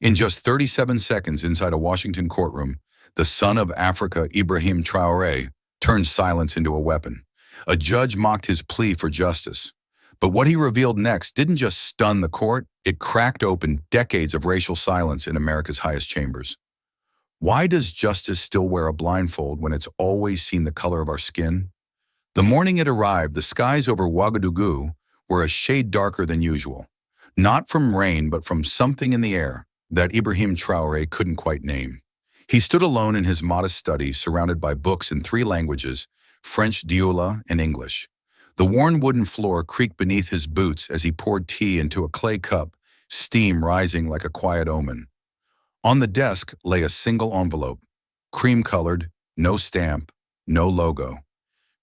In just 37 seconds inside a Washington courtroom, the son of Africa, Ibrahim Traoré, turned silence into a weapon. A judge mocked his plea for justice. But what he revealed next didn't just stun the court, it cracked open decades of racial silence in America's highest chambers. Why does justice still wear a blindfold when it's always seen the color of our skin? The morning it arrived, the skies over Ouagadougou were a shade darker than usual. Not from rain, but from something in the air that Ibrahim Traoré couldn't quite name. He stood alone in his modest study, surrounded by books in 3 languages, French, Dioula, and English. The worn wooden floor creaked beneath his boots as he poured tea into a clay cup, steam rising like a quiet omen. On the desk lay a single envelope, cream-colored, no stamp, no logo.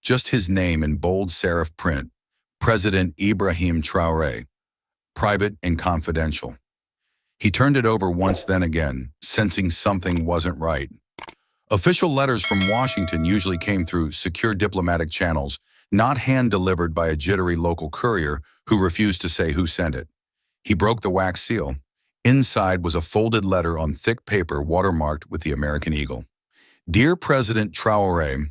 Just his name in bold serif print, President Ibrahim Traoré, private and confidential. He turned it over once then again, sensing something wasn't right. Official letters from Washington usually came through secure diplomatic channels, not hand-delivered by a jittery local courier who refused to say who sent it. He broke the wax seal. Inside was a folded letter on thick paper watermarked with the American eagle. Dear President Traoré,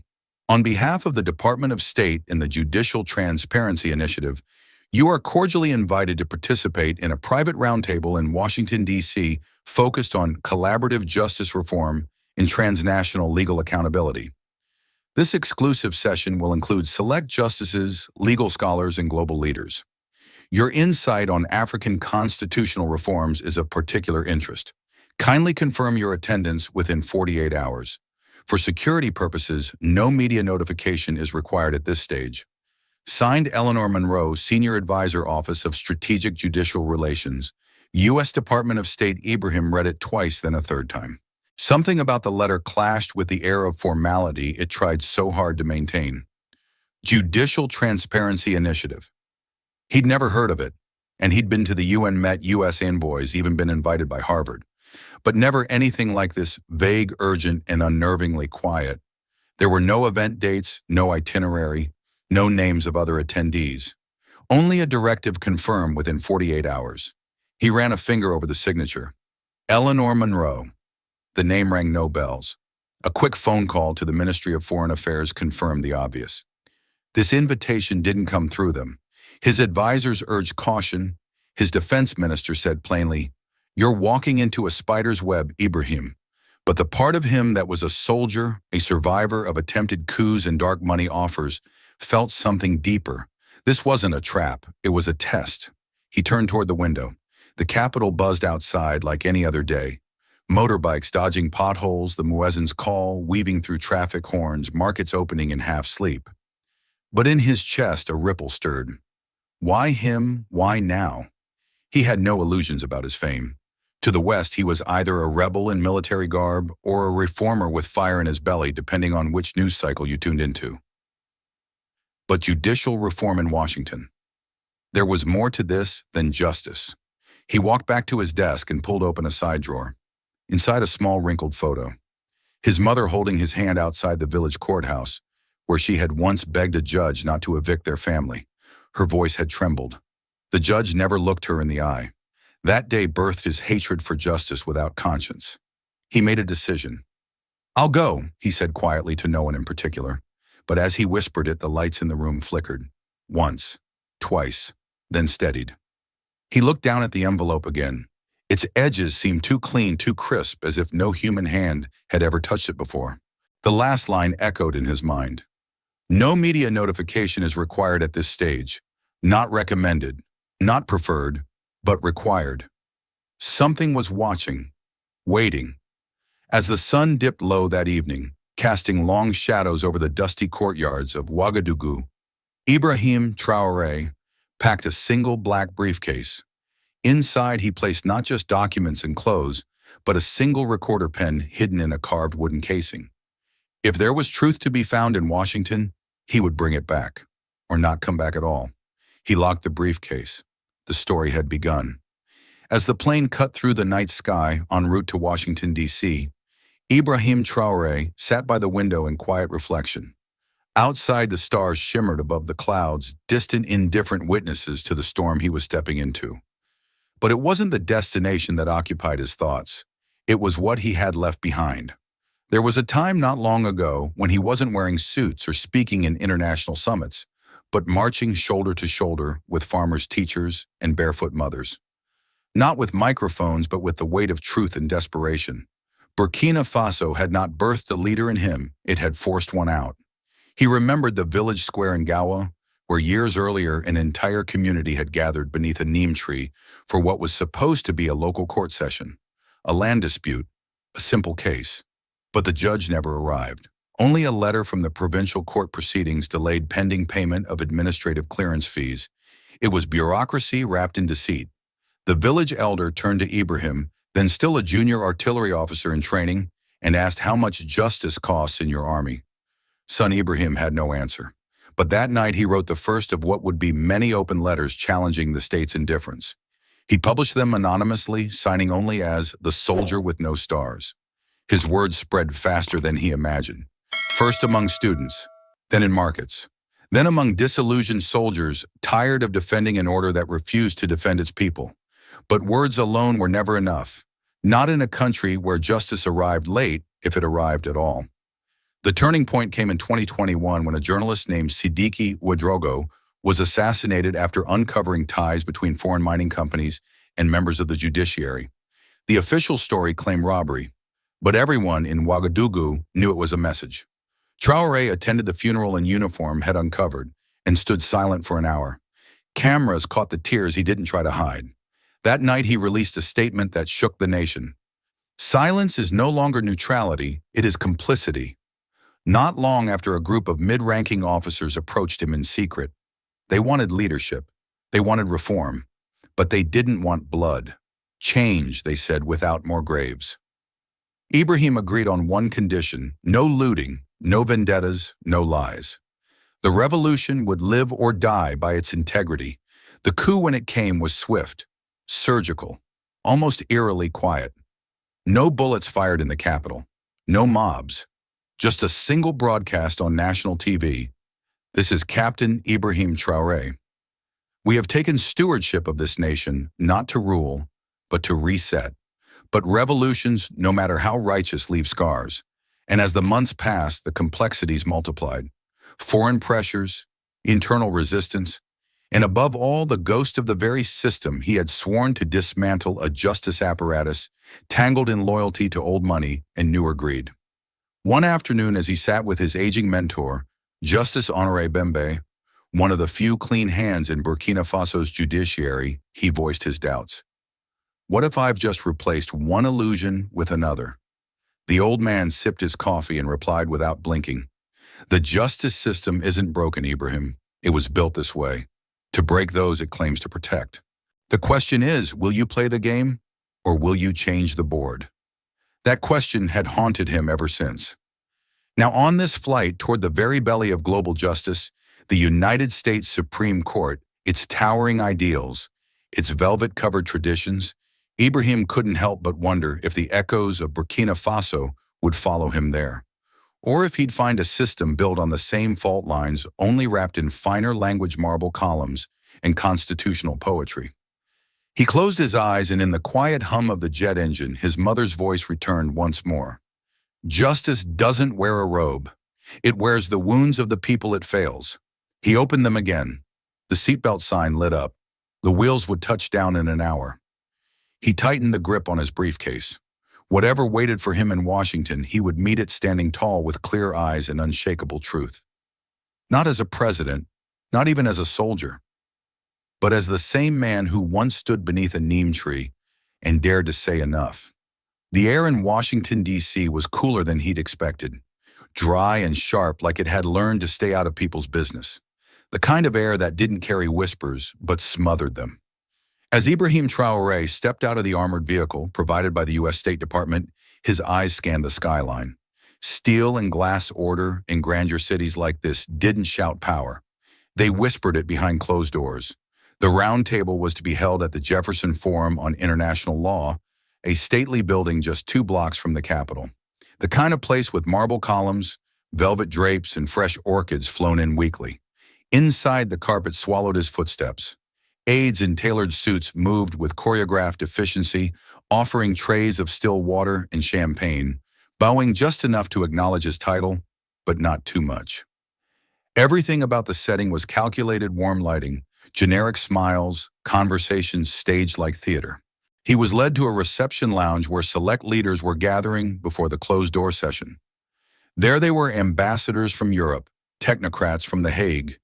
on behalf of the Department of State and the Judicial Transparency Initiative, you are cordially invited to participate in a private roundtable in Washington, D.C. focused on collaborative justice reform and transnational legal accountability. This exclusive session will include select justices, legal scholars, and global leaders. Your insight on African constitutional reforms is of particular interest. Kindly confirm your attendance within 48 hours. For security purposes, no media notification is required at this stage. Signed, Eleanor Monroe, Senior Advisor, Office of Strategic Judicial Relations, U.S. Department of State. Ibrahim read it twice, then a third time. Something about the letter clashed with the air of formality it tried so hard to maintain. Judicial Transparency Initiative. He'd never heard of it, and he'd been to the UN Met U.S. envoys, even been invited by Harvard. But never anything like this, vague, urgent, and unnervingly quiet. There were no event dates, no itinerary, no names of other attendees. Only a directive confirmed within 48 hours. He ran a finger over the signature. Eleanor Monroe. The name rang no bells. A quick phone call to the Ministry of Foreign Affairs confirmed the obvious. This invitation didn't come through them. His advisors urged caution. His defense minister said plainly, "You're walking into a spider's web, Ibrahim." But the part of him that was a soldier, a survivor of attempted coups and dark money offers, felt something deeper. This wasn't a trap, it was a test. He turned toward the window. The Capitol buzzed outside like any other day. Motorbikes dodging potholes, the muezzin's call weaving through traffic horns, markets opening in half sleep. But in his chest a ripple stirred. Why him? Why now? He had no illusions about his fame. To the West, he was either a rebel in military garb or a reformer with fire in his belly, depending on which news cycle you tuned into. But judicial reform in Washington. There was more to this than justice. He walked back to his desk and pulled open a side drawer. Inside a small wrinkled photo. His mother holding his hand outside the village courthouse, where she had once begged a judge not to evict their family. Her voice had trembled. The judge never looked her in the eye. That day birthed his hatred for justice without conscience. He made a decision. "I'll go," he said quietly to no one in particular. But as he whispered it, the lights in the room flickered. Once, twice, then steadied. He looked down at the envelope again. Its edges seemed too clean, too crisp, as if no human hand had ever touched it before. The last line echoed in his mind. No media notification is required at this stage. Not recommended, not preferred, but required. Something was watching, waiting. As the sun dipped low that evening, casting long shadows over the dusty courtyards of Ouagadougou, Ibrahim Traoré packed a single black briefcase. Inside, he placed not just documents and clothes, but a single recorder pen hidden in a carved wooden casing. If there was truth to be found in Washington, he would bring it back, or not come back at all. He locked the briefcase. The story had begun. As the plane cut through the night sky en route to Washington, D.C., Ibrahim Traoré sat by the window in quiet reflection. Outside, the stars shimmered above the clouds, distant, indifferent witnesses to the storm he was stepping into. But it wasn't the destination that occupied his thoughts. It was what he had left behind. There was a time not long ago when he wasn't wearing suits or speaking in international summits, but marching shoulder to shoulder with farmers' teachers and barefoot mothers. Not with microphones, but with the weight of truth and desperation. Burkina Faso had not birthed a leader in him, it had forced one out. He remembered the village square in Gawa, where years earlier an entire community had gathered beneath a neem tree for what was supposed to be a local court session, a land dispute, a simple case. But the judge never arrived. Only a letter from the provincial court proceedings delayed pending payment of administrative clearance fees. It was bureaucracy wrapped in deceit. The village elder turned to Ibrahim, then still a junior artillery officer in training, and asked how much justice costs in your army. Son Ibrahim had no answer. But that night he wrote the first of what would be many open letters challenging the state's indifference. He published them anonymously, signing only as the soldier with no stars. His words spread faster than he imagined. First among students, then in markets, then among disillusioned soldiers tired of defending an order that refused to defend its people. But words alone were never enough, not in a country where justice arrived late, if it arrived at all. The turning point came in 2021 when a journalist named Sidiki Ouedraogo was assassinated after uncovering ties between foreign mining companies and members of the judiciary. The official story claimed robbery, but everyone in Ouagadougou knew it was a message. Traoré attended the funeral in uniform, head uncovered, and stood silent for an hour. Cameras caught the tears he didn't try to hide. That night he released a statement that shook the nation. Silence is no longer neutrality, it is complicity. Not long after a group of mid-ranking officers approached him in secret. They wanted leadership. They wanted reform. But they didn't want blood. Change, they said, without more graves. Ibrahim agreed on one condition: no looting, no vendettas, no lies. The revolution would live or die by its integrity. The coup, when it came, was swift, surgical, almost eerily quiet. No bullets fired in the capital. No mobs. Just a single broadcast on national TV. This is Captain Ibrahim Traoré. We have taken stewardship of this nation, not to rule, but to reset. But revolutions, no matter how righteous, leave scars. And as the months passed, the complexities multiplied. Foreign pressures, internal resistance, and above all, the ghost of the very system he had sworn to dismantle, a justice apparatus tangled in loyalty to old money and newer greed. One afternoon, as he sat with his aging mentor, Justice Honoré Bembe, one of the few clean hands in Burkina Faso's judiciary, he voiced his doubts. What if I've just replaced one illusion with another? The old man sipped his coffee and replied without blinking. The justice system isn't broken, Ibrahim. It was built this way, to break those it claims to protect. The question is, will you play the game, or will you change the board? That question had haunted him ever since. Now, on this flight toward the very belly of global justice, the United States Supreme Court, its towering ideals, its velvet-covered traditions, Ibrahim couldn't help but wonder if the echoes of Burkina Faso would follow him there, or if he'd find a system built on the same fault lines, only wrapped in finer language marble columns and constitutional poetry. He closed his eyes, and in the quiet hum of the jet engine, his mother's voice returned once more. Justice doesn't wear a robe. It wears the wounds of the people it fails. He opened them again. The seatbelt sign lit up. The wheels would touch down in an hour. He tightened the grip on his briefcase. Whatever waited for him in Washington, he would meet it standing tall with clear eyes and unshakable truth. Not as a president, not even as a soldier, but as the same man who once stood beneath a neem tree and dared to say enough. The air in Washington, D.C. was cooler than he'd expected, dry and sharp, like it had learned to stay out of people's business. The kind of air that didn't carry whispers, but smothered them. As Ibrahim Traoré stepped out of the armored vehicle provided by the U.S. State Department, his eyes scanned the skyline. Steel and glass order in grandeur cities like this didn't shout power. They whispered it behind closed doors. The round table was to be held at the Jefferson Forum on International Law, a stately building just 2 blocks from the Capitol. The kind of place with marble columns, velvet drapes, and fresh orchids flown in weekly. Inside, the carpet swallowed his footsteps. Aides in tailored suits moved with choreographed efficiency, offering trays of still water and champagne, bowing just enough to acknowledge his title, but not too much. Everything about the setting was calculated warm lighting, generic smiles, conversations staged like theater. He was led to a reception lounge where select leaders were gathering before the closed-door session. There they were, ambassadors from Europe, technocrats from The Hague,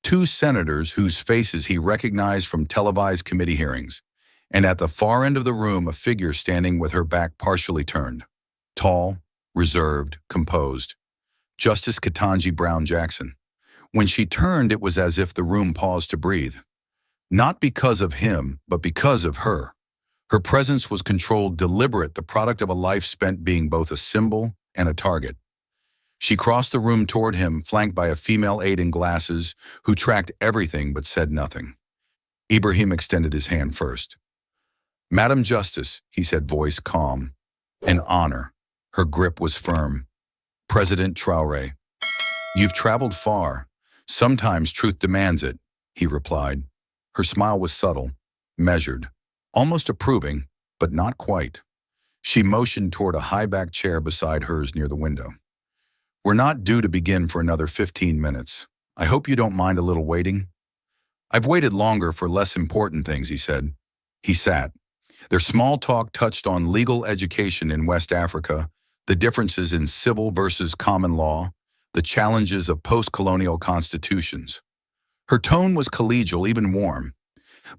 two senators whose faces he recognized from televised committee hearings, and at the far end of the room a figure standing with her back partially turned. Tall, reserved, composed. Justice Ketanji Brown Jackson. When she turned, it was as if the room paused to breathe. Not because of him, but because of her. Her presence was controlled, deliberate, the product of a life spent being both a symbol and a target. She crossed the room toward him, flanked by a female aide in glasses who tracked everything but said nothing. Ibrahim extended his hand first. "Madam Justice," he said, voice calm. "An honor." Her grip was firm. "President Traoré." "You've traveled far. Sometimes truth demands it," he replied. Her smile was subtle, measured, almost approving, but not quite. She motioned toward a high-backed chair beside hers near the window. "We're not due to begin for another 15 minutes. I hope you don't mind a little waiting." "I've waited longer for less important things," he said. He sat. Their small talk touched on legal education in West Africa, the differences in civil versus common law, the challenges of post-colonial constitutions. Her tone was collegial, even warm,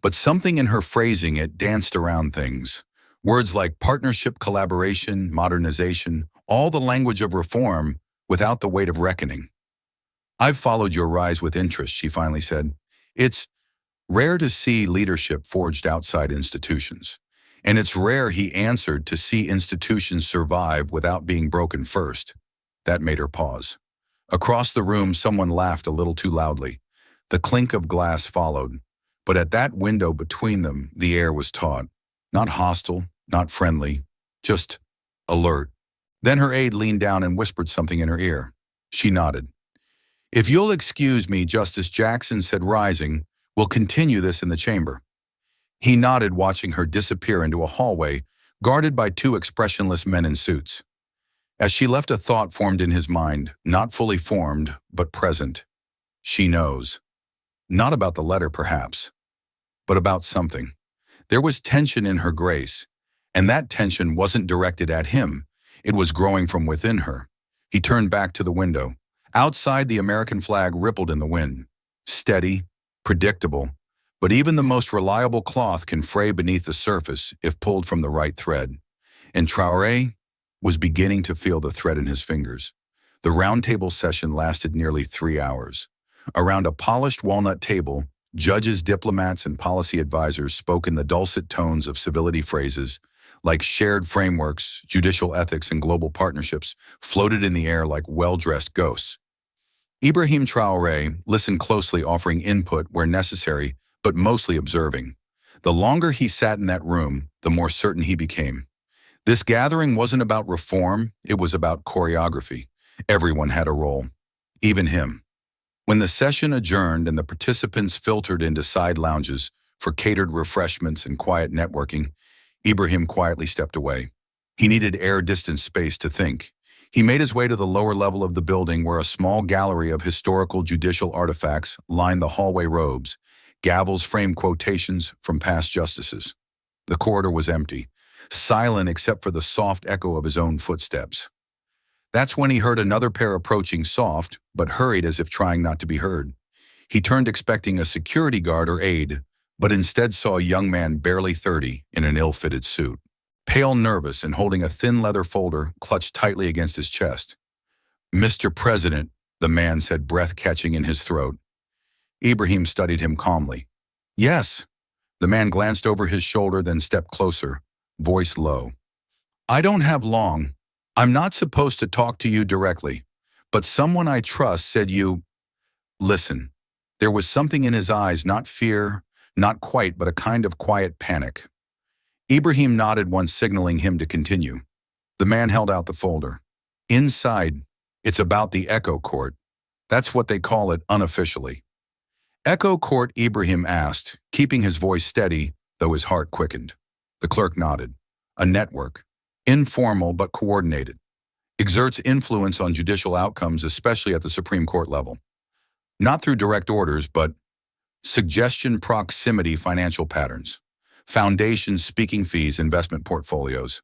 but something in her phrasing, it danced around things. Words like partnership, collaboration, modernization, all the language of reform without the weight of reckoning. "I've followed your rise with interest," she finally said. "It's rare to see leadership forged outside institutions. And it's rare," he answered, "to see institutions survive without being broken first." That made her pause. Across the room, someone laughed a little too loudly. The clink of glass followed. But at that window between them, the air was taut. Not hostile, not friendly, just alert. Then her aide leaned down and whispered something in her ear. She nodded. "If you'll excuse me," Justice Jackson said, rising, "we'll continue this in the chamber." He nodded, watching her disappear into a hallway guarded by two expressionless men in suits. As she left, a thought formed in his mind, not fully formed, but present. She knows. Not about the letter, perhaps, but about something. There was tension in her grace, and that tension wasn't directed at him. It was growing from within her. He turned back to the window. Outside, the American flag rippled in the wind. Steady, predictable, but even the most reliable cloth can fray beneath the surface if pulled from the right thread. And Traoré was beginning to feel the thread in his fingers. The roundtable session lasted nearly 3 hours. Around a polished walnut table, judges, diplomats, and policy advisors spoke in the dulcet tones of civility phrases, like shared frameworks, judicial ethics, and global partnerships, floated in the air like well-dressed ghosts. Ibrahim Traoré listened closely, offering input where necessary, but mostly observing. The longer he sat in that room, the more certain he became. This gathering wasn't about reform, it was about choreography. Everyone had a role, even him. When the session adjourned and the participants filtered into side lounges for catered refreshments and quiet networking, Ibrahim quietly stepped away. He needed air-distance space to think. He made his way to the lower level of the building, where a small gallery of historical judicial artifacts lined the hallway robes. Gavels framed quotations from past justices. The corridor was empty, silent except for the soft echo of his own footsteps. That's when he heard another pair approaching, soft, but hurried, as if trying not to be heard. He turned, expecting a security guard or aide, but instead saw a young man barely 30 in an ill-fitted suit. Pale, nervous, and holding a thin leather folder clutched tightly against his chest. "Mr. President," the man said, breath catching in his throat. Ibrahim studied him calmly. "Yes." The man glanced over his shoulder, then stepped closer, voice low. "I don't have long. I'm not supposed to talk to you directly, but someone I trust said you..." "Listen." There was something in his eyes, not fear, not quite, but a kind of quiet panic. Ibrahim nodded, once signaling him to continue. The man held out the folder. Inside, it's about the Echo Court. That's what they call it unofficially. Echo Court, Ibrahim asked, keeping his voice steady, though his heart quickened. The clerk nodded. A network. Informal but coordinated. Exerts influence on judicial outcomes, especially at the Supreme Court level. Not through direct orders, but suggestion, proximity, financial patterns. Foundations, speaking fees, investment portfolios.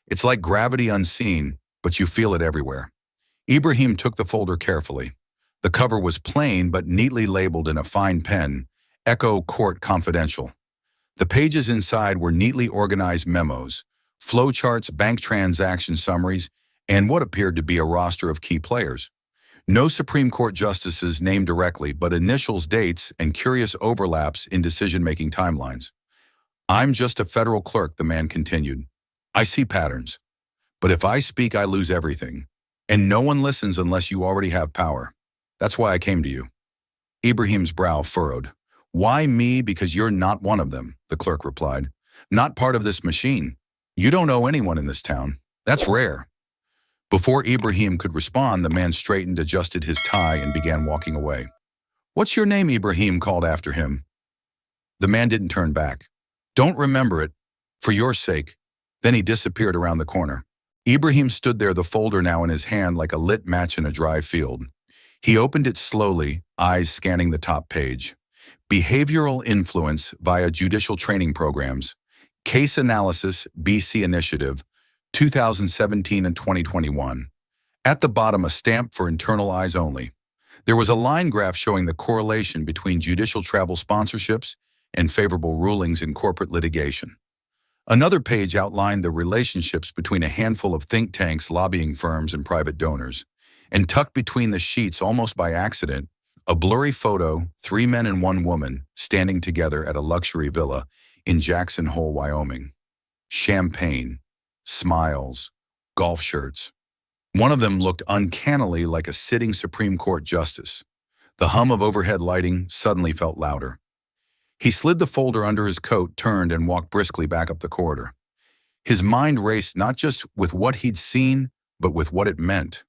It's like gravity unseen, but you feel it everywhere. Ibrahim took the folder carefully. The cover was plain but neatly labeled in a fine pen, Echo Court Confidential. The pages inside were neatly organized memos, flowcharts, bank transaction summaries, and what appeared to be a roster of key players. No Supreme Court justices named directly, but initials, dates, and curious overlaps in decision-making timelines. I'm just a federal clerk, the man continued. I see patterns. But if I speak, I lose everything. And no one listens unless you already have power. That's why I came to you. Ibrahim's brow furrowed. Why me? Because you're not one of them, the clerk replied. Not part of this machine. You don't owe anyone in this town. That's rare. Before Ibrahim could respond, the man straightened, adjusted his tie, and began walking away. What's your name? Ibrahim called after him. The man didn't turn back. Don't remember it, for your sake. Then he disappeared around the corner. Ibrahim stood there, the folder now in his hand like a lit match in a dry field. He opened it slowly, eyes scanning the top page. Behavioral influence via judicial training programs. Case analysis, BC Initiative, 2017 and 2021. At the bottom, a stamp for internal eyes only. There was a line graph showing the correlation between judicial travel sponsorships and favorable rulings in corporate litigation. Another page outlined the relationships between a handful of think tanks, lobbying firms, and private donors. And tucked between the sheets, almost by accident, a blurry photo, 3 men and 1 woman, standing together at a luxury villa in Jackson Hole, Wyoming. Champagne, smiles, golf shirts. One of them looked uncannily like a sitting Supreme Court justice. The hum of overhead lighting suddenly felt louder. He slid the folder under his coat, turned, and walked briskly back up the corridor. His mind raced not just with what he'd seen, but with what it meant.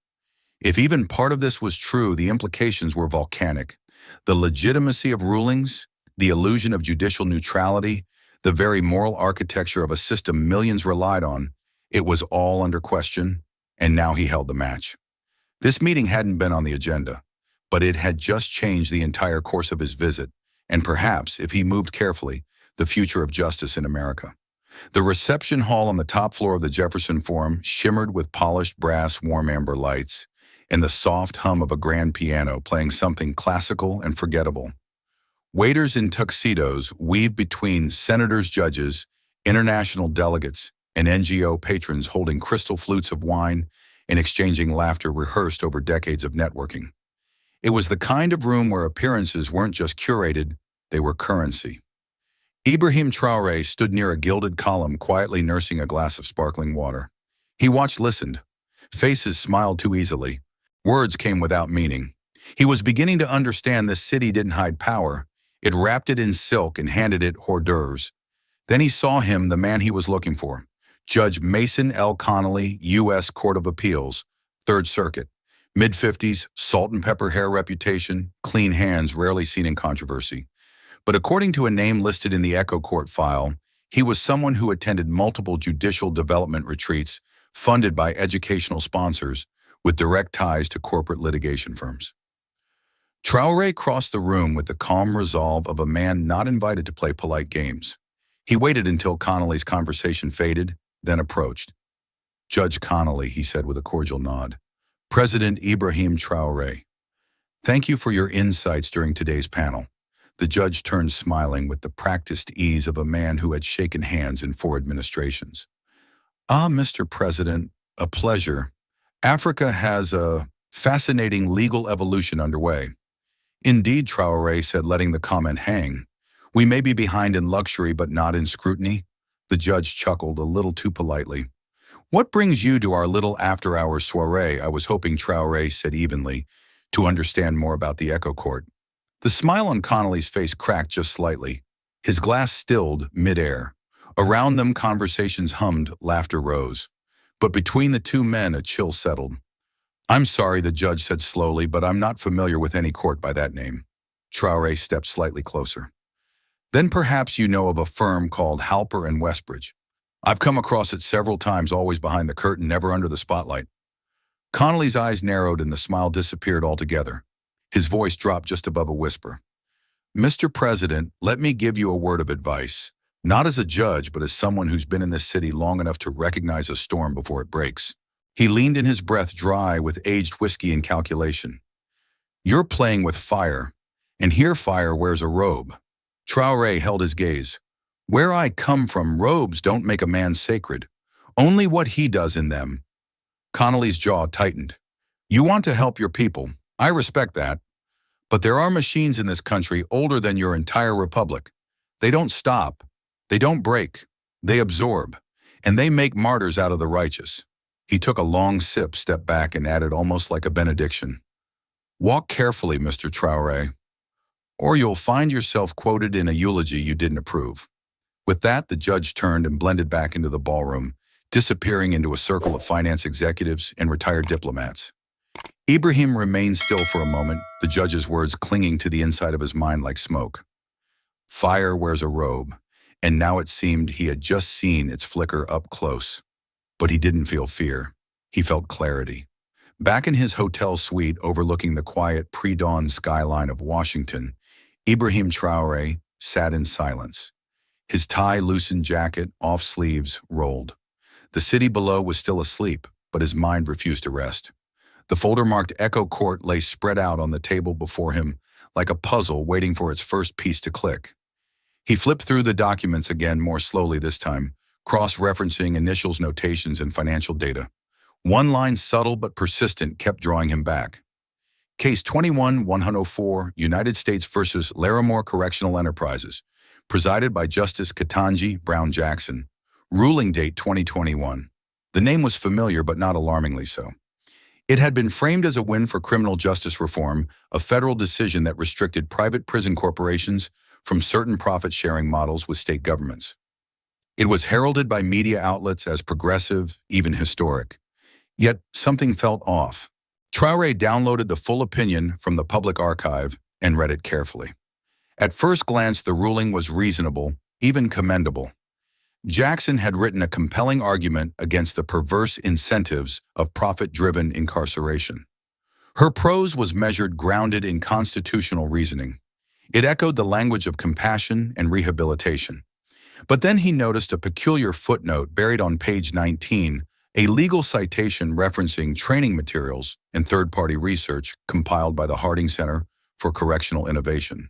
If even part of this was true, the implications were volcanic. The legitimacy of rulings, the illusion of judicial neutrality, the very moral architecture of a system millions relied on, it was all under question, and now he held the match. This meeting hadn't been on the agenda, but it had just changed the entire course of his visit, and perhaps, if he moved carefully, the future of justice in America. The reception hall on the top floor of the Jefferson Forum shimmered with polished brass warm amber lights, and the soft hum of a grand piano playing something classical and forgettable. Waiters in tuxedos weaved between senators, judges, international delegates, and NGO patrons holding crystal flutes of wine and exchanging laughter rehearsed over decades of networking. It was the kind of room where appearances weren't just curated, they were currency. Ibrahim Traoré stood near a gilded column, quietly nursing a glass of sparkling water. He watched, listened. Faces smiled too easily. Words came without meaning. He was beginning to understand this city didn't hide power. It wrapped it in silk and handed it hors d'oeuvres. Then he saw him, the man he was looking for. Judge Mason L. Connolly, U.S. Court of Appeals, Third Circuit. Mid-50s, salt and pepper hair reputation, clean hands rarely seen in controversy. But according to a name listed in the Echo Court file, he was someone who attended multiple judicial development retreats funded by educational sponsors with direct ties to corporate litigation firms. Traoré crossed the room with the calm resolve of a man not invited to play polite games. He waited until Connolly's conversation faded, then approached. Judge Connolly, he said with a cordial nod. President Ibrahim Traoré, thank you for your insights during today's panel. The judge turned, smiling with the practiced ease of a man who had shaken hands in 4 administrations. Ah, Mr. President, a pleasure. Africa has a fascinating legal evolution underway. Indeed, Traoré said, letting the comment hang. We may be behind in luxury, but not in scrutiny. The judge chuckled a little too politely. What brings you to our little after-hours soiree? I was hoping, Traoré said evenly, to understand more about the Echo Court. The smile on Connolly's face cracked just slightly. His glass stilled mid-air. Around them, conversations hummed, laughter rose. But between the 2 men, a chill settled. I'm sorry, the judge said slowly, but I'm not familiar with any court by that name. Traoré stepped slightly closer. Then perhaps you know of a firm called Halper and Westbridge. I've come across it several times, always behind the curtain, never under the spotlight. Connolly's eyes narrowed and the smile disappeared altogether. His voice dropped just above a whisper. Mr. President, let me give you a word of advice, not as a judge, but as someone who's been in this city long enough to recognize a storm before it breaks. He leaned in, his breath dry with aged whiskey and calculation. You're playing with fire, and here fire wears a robe. Traoré held his gaze. Where I come from, robes don't make a man sacred, only what he does in them. Connolly's jaw tightened. You want to help your people. I respect that. But there are machines in this country older than your entire republic. They don't stop. They don't break. They absorb. And they make martyrs out of the righteous. He took a long sip, stepped back, and added almost like a benediction. Walk carefully, Mr. Traoré, or you'll find yourself quoted in a eulogy you didn't approve. With that, the judge turned and blended back into the ballroom, disappearing into a circle of finance executives and retired diplomats. Ibrahim remained still for a moment, the judge's words clinging to the inside of his mind like smoke. Fire wears a robe, and now it seemed he had just seen its flicker up close. But he didn't feel fear. He felt clarity. Back in his hotel suite overlooking the quiet pre-dawn skyline of Washington, Ibrahim Traoré sat in silence. His tie-loosened jacket, off sleeves, rolled. The city below was still asleep, but his mind refused to rest. The folder marked Echo Court lay spread out on the table before him, like a puzzle waiting for its first piece to click. He flipped through the documents again, more slowly this time, cross-referencing initials, notations, and financial data. One line, subtle but persistent, kept drawing him back. Case 21-104, United States versus Larimore Correctional Enterprises, presided by Justice Ketanji Brown Jackson. Ruling date 2021. The name was familiar, but not alarmingly so. It had been framed as a win for criminal justice reform, a federal decision that restricted private prison corporations from certain profit-sharing models with state governments. It was heralded by media outlets as progressive, even historic. Yet something felt off. Traoré downloaded the full opinion from the public archive and read it carefully. At first glance, the ruling was reasonable, even commendable. Jackson had written a compelling argument against the perverse incentives of profit-driven incarceration. Her prose was measured, grounded in constitutional reasoning. It echoed the language of compassion and rehabilitation. But then he noticed a peculiar footnote buried on page 19, a legal citation referencing training materials and third-party research compiled by the Harding Center for Correctional Innovation.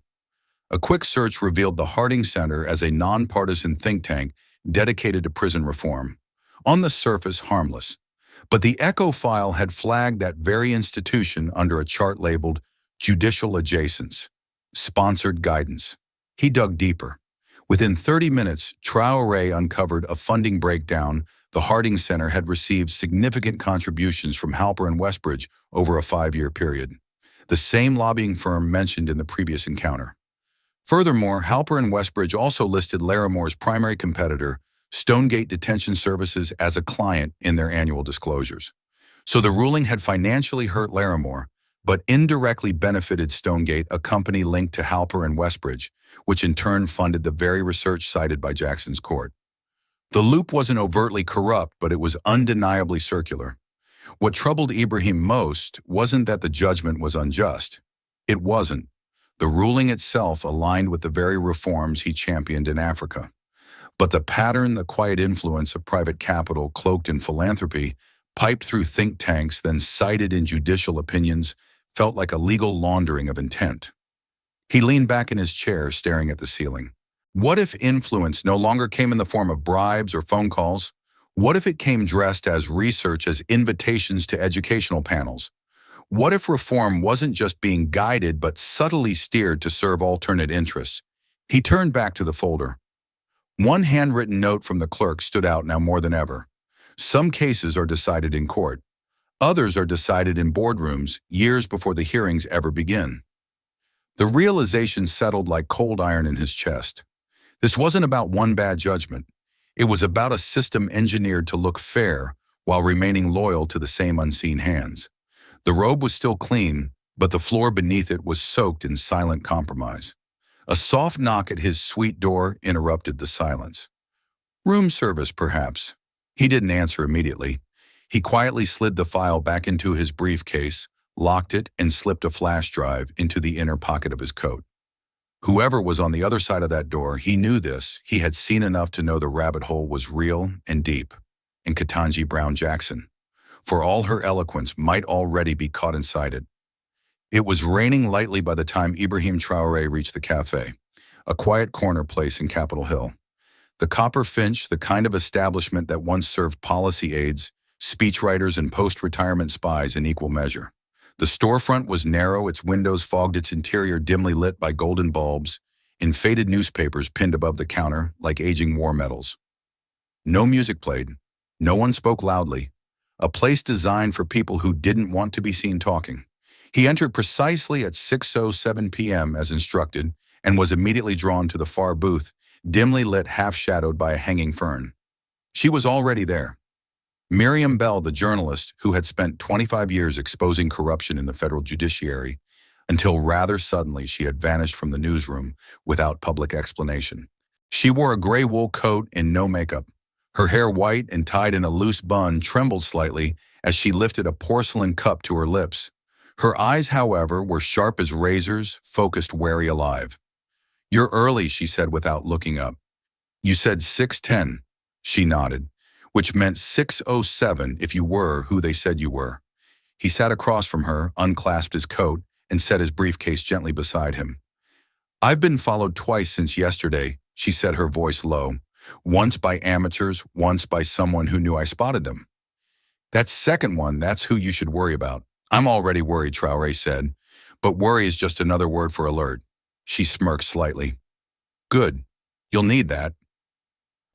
A quick search revealed the Harding Center as a nonpartisan think tank dedicated to prison reform. On the surface, harmless. But the Echo file had flagged that very institution under a chart labeled Judicial Adjacents, Sponsored Guidance. He dug deeper. Within 30 minutes, Traoré uncovered a funding breakdown. The Harding Center had received significant contributions from Halper and Westbridge over a 5-year period, the same lobbying firm mentioned in the previous encounter. Furthermore, Halper and Westbridge also listed Larimore's primary competitor, Stonegate Detention Services, as a client in their annual disclosures. So the ruling had financially hurt Larimore, but indirectly benefited Stonegate, a company linked to Halper and Westbridge, which in turn funded the very research cited by Jackson's court. The loop wasn't overtly corrupt, but it was undeniably circular. What troubled Ibrahim most wasn't that the judgment was unjust. It wasn't. The ruling itself aligned with the very reforms he championed in Africa. But the pattern, the quiet influence of private capital cloaked in philanthropy, piped through think tanks, then cited in judicial opinions, felt like a legal laundering of intent. He leaned back in his chair, staring at the ceiling. What if influence no longer came in the form of bribes or phone calls? What if it came dressed as research, as invitations to educational panels? What if reform wasn't just being guided but subtly steered to serve alternate interests? He turned back to the folder. One handwritten note from the clerk stood out now more than ever. Some cases are decided in court. Others are decided in boardrooms years before the hearings ever begin. The realization settled like cold iron in his chest. This wasn't about one bad judgment. It was about a system engineered to look fair while remaining loyal to the same unseen hands. The robe was still clean, but the floor beneath it was soaked in silent compromise. A soft knock at his suite door interrupted the silence. Room service, perhaps. He didn't answer immediately. He quietly slid the file back into his briefcase, locked it, and slipped a flash drive into the inner pocket of his coat. Whoever was on the other side of that door, he knew this. He had seen enough to know the rabbit hole was real and deep. And Ketanji Brown Jackson, for all her eloquence, might already be caught inside it. It was raining lightly by the time Ibrahim Traoré reached the cafe, a quiet corner place in Capitol Hill. The Copper Finch, the kind of establishment that once served policy aides, speechwriters, and post-retirement spies in equal measure. The storefront was narrow, its windows fogged, its interior dimly lit by golden bulbs, and faded newspapers pinned above the counter like aging war medals. No music played. No one spoke loudly. A place designed for people who didn't want to be seen talking. He entered precisely at 6:07 p.m. as instructed and was immediately drawn to the far booth, dimly lit, half-shadowed by a hanging fern. She was already there. Miriam Bell, the journalist who had spent 25 years exposing corruption in the federal judiciary, until rather suddenly she had vanished from the newsroom without public explanation. She wore a gray wool coat and no makeup. Her hair, white and tied in a loose bun, trembled slightly as she lifted a porcelain cup to her lips. Her eyes, however, were sharp as razors, focused, wary, alive. "You're early," she said without looking up. "You said 6:10. She nodded, which meant 6:07 if you were who they said you were. He sat across from her, unclasped his coat, and set his briefcase gently beside him. "I've been followed twice since yesterday," she said, her voice low. "Once by amateurs, once by someone who knew I spotted them." "That second one, that's who you should worry about." "I'm already worried," Traoré said, "but worry is just another word for alert." She smirked slightly. "Good. You'll need that."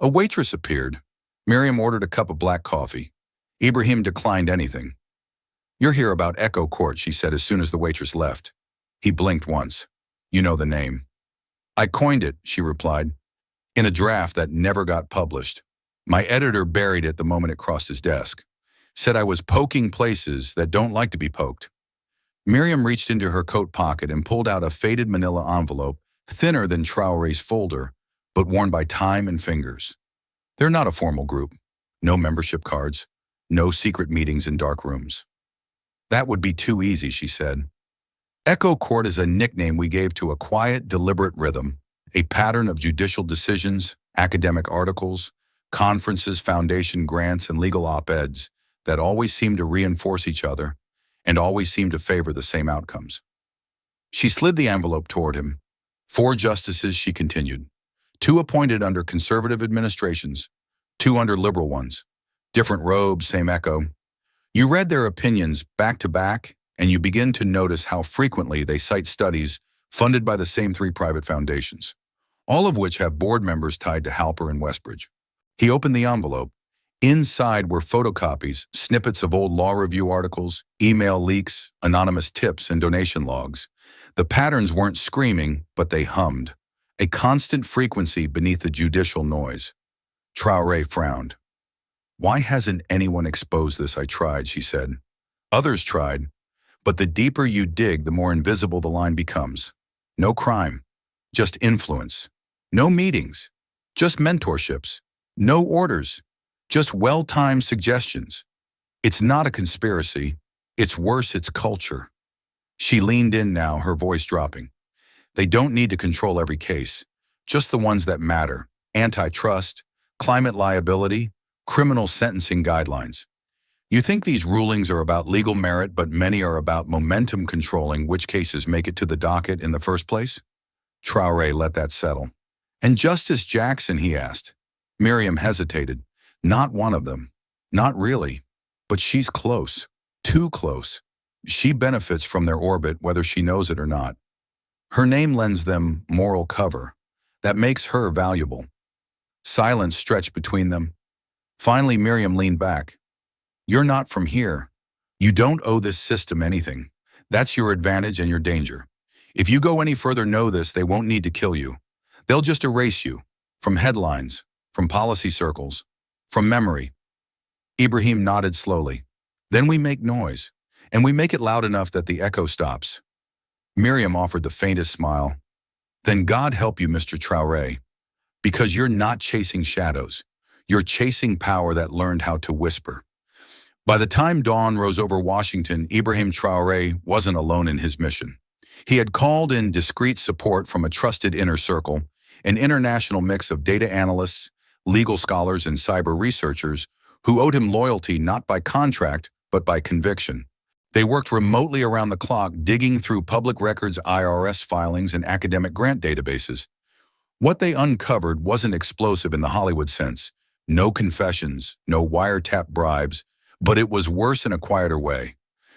A waitress appeared. Miriam ordered a cup of black coffee. Ibrahim declined anything. "You're here about Echo Court," she said as soon as the waitress left. He blinked once. "You know the name." "I coined it," she replied, "in a draft that never got published. My editor buried it the moment it crossed his desk. Said I was poking places that don't like to be poked." Miriam reached into her coat pocket and pulled out a faded manila envelope, thinner than Traoré's folder, but worn by time and fingers. They're not a formal group. No membership cards. No secret meetings in dark rooms. "That would be too easy," she said. "Echo Court is a nickname we gave to a quiet, deliberate rhythm, a pattern of judicial decisions, academic articles, conferences, foundation grants, and legal op-eds that always seem to reinforce each other and always seem to favor the same outcomes." She slid the envelope toward him. "4 justices," she continued. 2 appointed under conservative administrations, 2 under liberal ones. Different robes, same echo. You read their opinions back to back, and you begin to notice how frequently they cite studies funded by the same 3 private foundations, all of which have board members tied to Halper and Westbridge. He opened the envelope. Inside were photocopies, snippets of old law review articles, email leaks, anonymous tips, and donation logs. The patterns weren't screaming, but they hummed. A constant frequency beneath the judicial noise. Traoré frowned. "Why hasn't anyone exposed this?" "I tried," she said. "Others tried. But the deeper you dig, the more invisible the line becomes. No crime. Just influence. No meetings. Just mentorships. No orders. Just well-timed suggestions. It's not a conspiracy. It's worse, it's culture." She leaned in now, her voice dropping. "They don't need to control every case, just the ones that matter. Antitrust, climate liability, criminal sentencing guidelines. You think these rulings are about legal merit, but many are about momentum, controlling which cases make it to the docket in the first place." Traoré let that settle. "And Justice Jackson?" he asked. Miriam hesitated. "Not one of them. Not really. But she's close. Too close. She benefits from their orbit whether she knows it or not. Her name lends them moral cover. That makes her valuable." Silence stretched between them. Finally, Miriam leaned back. "You're not from here. You don't owe this system anything. That's your advantage and your danger. If you go any further, know this, they won't need to kill you. They'll just erase you. From headlines, from policy circles, from memory." Ibrahim nodded slowly. "Then we make noise. And we make it loud enough that the echo stops. Miriam offered the faintest smile. Then God help you, Mr. Traoré, because you're not chasing shadows. You're chasing power that learned how to whisper. By the time dawn rose over Washington, Ibrahim Traoré wasn't alone in his mission. He had called in discreet support from a trusted inner circle, an international mix of data analysts, legal scholars, and cyber researchers who owed him loyalty not by contract, but by conviction. They worked remotely around the clock, digging through public records, IRS filings, and academic grant databases. What they uncovered wasn't explosive in the Hollywood sense. No confessions, no wiretap bribes, but it was worse in a quieter way.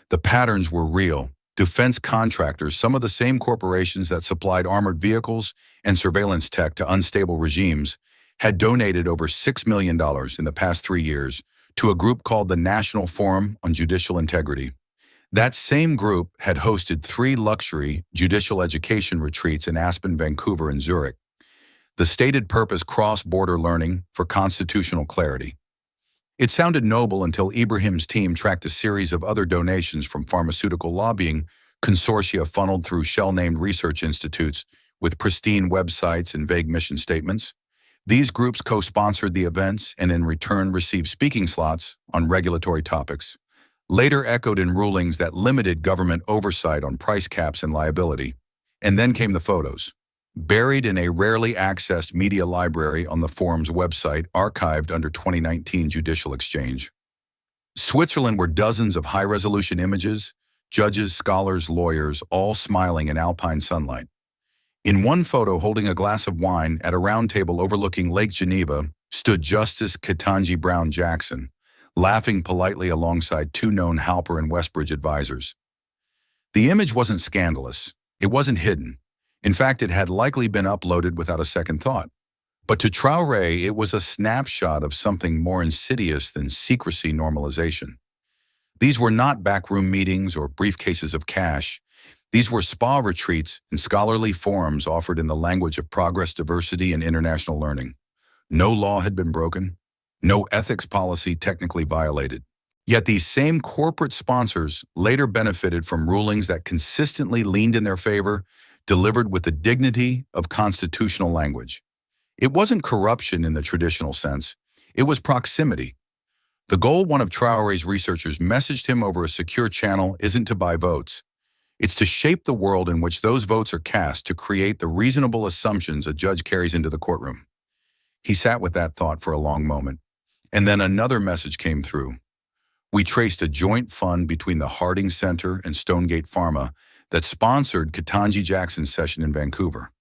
The patterns were real. Defense contractors, some of the same corporations that supplied armored vehicles and surveillance tech to unstable regimes, had donated over $6 million in the past 3 years to a group called the National Forum on Judicial Integrity. That same group had hosted 3 luxury judicial education retreats in Aspen, Vancouver, and Zurich. The stated purpose: cross-border learning for constitutional clarity. It sounded noble until Ibrahim's team tracked a series of other donations from pharmaceutical lobbying consortia funneled through shell-named research institutes with pristine websites and vague mission statements. These groups co-sponsored the events and in return received speaking slots on regulatory topics, later echoed in rulings that limited government oversight on price caps and liability. And then came the photos. Buried in a rarely accessed media library on the forum's website, archived under 2019 Judicial Exchange. Switzerland were dozens of high-resolution images, judges, scholars, lawyers, all smiling in alpine sunlight. In one photo, holding a glass of wine at a round table overlooking Lake Geneva, stood Justice Ketanji Brown Jackson, laughing politely alongside 2 known Halper and Westbridge advisors. The image wasn't scandalous. It wasn't hidden. In fact, it had likely been uploaded without a second thought. But to Traoré, it was a snapshot of something more insidious than secrecy normalization. These were not backroom meetings or briefcases of cash. These were spa retreats and scholarly forums offered in the language of progress, diversity, and international learning. No law had been broken. No ethics policy technically violated. Yet these same corporate sponsors later benefited from rulings that consistently leaned in their favor, delivered with the dignity of constitutional language. It wasn't corruption in the traditional sense. It was proximity. The goal, one of Traoré's researchers messaged him over a secure channel, isn't to buy votes. It's to shape the world in which those votes are cast, to create the reasonable assumptions a judge carries into the courtroom. He sat with that thought for a long moment. And then another message came through. We traced a joint fund between the Harding Center and Stonegate Pharma that sponsored Ketanji Jackson's session in Vancouver.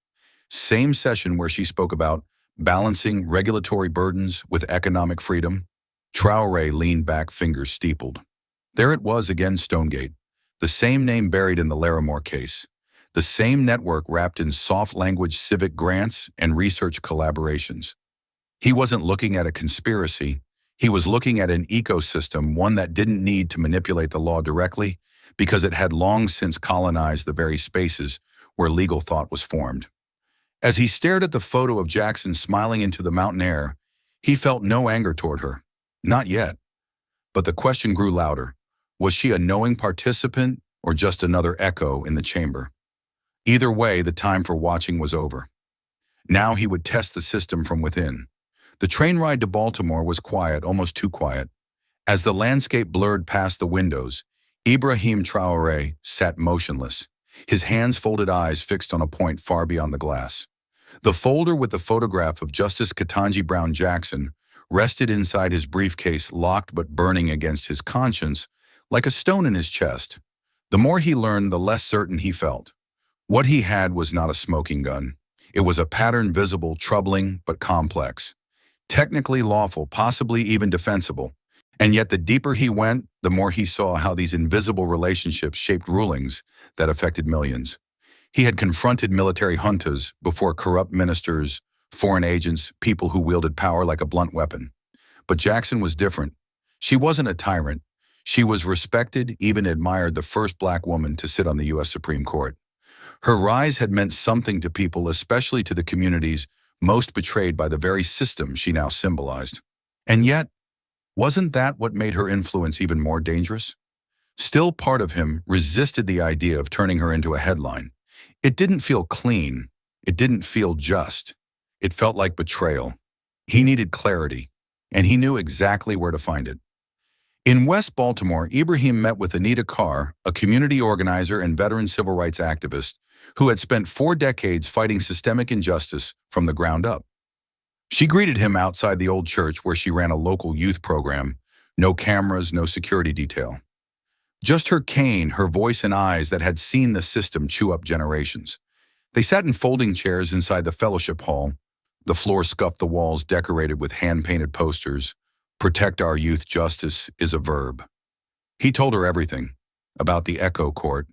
Same session where she spoke about balancing regulatory burdens with economic freedom. Traoré leaned back, fingers steepled. There it was again, Stonegate. The same name buried in the Larimore case. The same network wrapped in soft language civic grants and research collaborations. He wasn't looking at a conspiracy. He was looking at an ecosystem, one that didn't need to manipulate the law directly because it had long since colonized the very spaces where legal thought was formed. As he stared at the photo of Jackson smiling into the mountain air, he felt no anger toward her. Not yet. But the question grew louder. Was she a knowing participant or just another echo in the chamber? Either way, the time for watching was over. Now he would test the system from within. The train ride to Baltimore was quiet, almost too quiet. As the landscape blurred past the windows, Ibrahim Traoré sat motionless, his hands folded, eyes fixed on a point far beyond the glass. The folder with the photograph of Justice Ketanji Brown Jackson rested inside his briefcase, locked but burning against his conscience like a stone in his chest. The more he learned, the less certain he felt. What he had was not a smoking gun. It was a pattern, visible, troubling, but complex. Technically lawful, possibly even defensible. And yet the deeper he went, the more he saw how these invisible relationships shaped rulings that affected millions. He had confronted military juntas before corrupt ministers, foreign agents, people who wielded power like a blunt weapon. But Jackson was different. She wasn't a tyrant. She was respected, even admired, the first Black woman to sit on the U.S. Supreme Court. Her rise had meant something to people, especially to the communities most betrayed by the very system she now symbolized. And yet, wasn't that what made her influence even more dangerous? Still, part of him resisted the idea of turning her into a headline. It didn't feel clean. It didn't feel just. It felt like betrayal. He needed clarity, and he knew exactly where to find it. In West Baltimore, Ibrahim met with Anita Carr, a community organizer and veteran civil rights activist who had spent 4 decades fighting systemic injustice from the ground up. She greeted him outside the old church where she ran a local youth program. No cameras, no security detail. Just her cane, her voice and eyes that had seen the system chew up generations. They sat in folding chairs inside the fellowship hall. The floor scuffed, the walls decorated with hand-painted posters. Protect our youth, justice is a verb. He told her everything, about the Echo Court,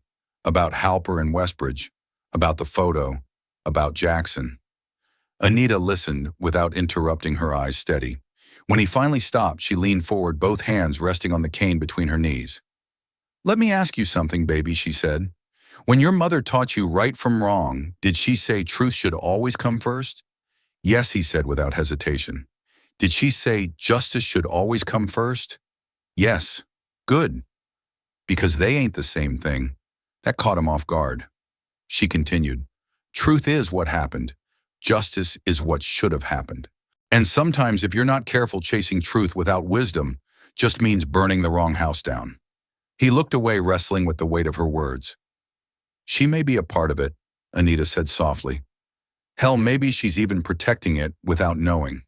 about Halper and Westbridge, about the photo, about Jackson. Anita listened without interrupting, her eyes steady. When he finally stopped, she leaned forward, both hands resting on the cane between her knees. "Let me ask you something, baby," she said. "When your mother taught you right from wrong, did she say truth should always come first?" "Yes," he said without hesitation. "Did she say justice should always come first?" "Yes." "Good. Because they ain't the same thing." That caught him off guard. She continued, "Truth is what happened. Justice is what should have happened. And sometimes if you're not careful, chasing truth without wisdom just means burning the wrong house down." He looked away, wrestling with the weight of her words. "She may be a part of it," Anita said softly. "Hell, maybe she's even protecting it without knowing.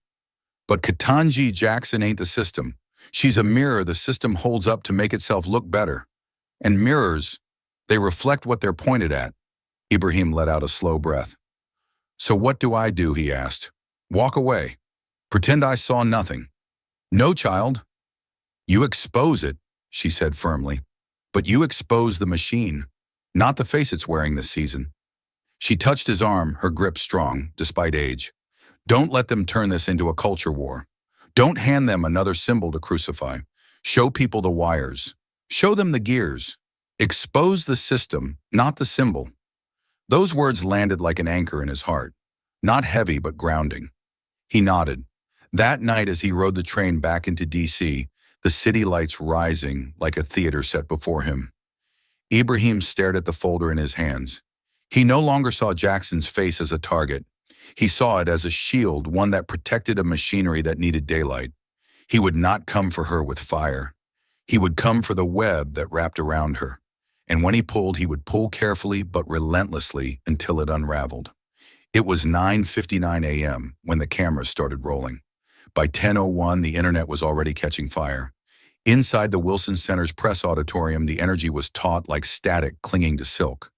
But Ketanji Jackson ain't the system. She's a mirror the system holds up to make itself look better. And mirrors, they reflect what they're pointed at." Ibrahim let out a slow breath. "So what do I do?" he asked. "Walk away? Pretend I saw nothing?" "No, child. You expose it," she said firmly. "But you expose the machine, not the face it's wearing this season." She touched his arm, her grip strong, despite age. "Don't let them turn this into a culture war. Don't hand them another symbol to crucify. Show people the wires. Show them the gears. Expose the system, not the symbol." Those words landed like an anchor in his heart. Not heavy, but grounding. He nodded. That night, as he rode the train back into D.C., the city lights rising like a theater set before him, Ibrahim stared at the folder in his hands. He no longer saw Jackson's face as a target. He saw it as a shield, one that protected a machinery that needed daylight. He would not come for her with fire. He would come for the web that wrapped around her. And when he pulled, he would pull carefully but relentlessly until it unraveled. It was 9:59 a.m. when the cameras started rolling. By 10:01, the internet was already catching fire. Inside the Wilson Center's press auditorium, the energy was taut like static clinging to silk.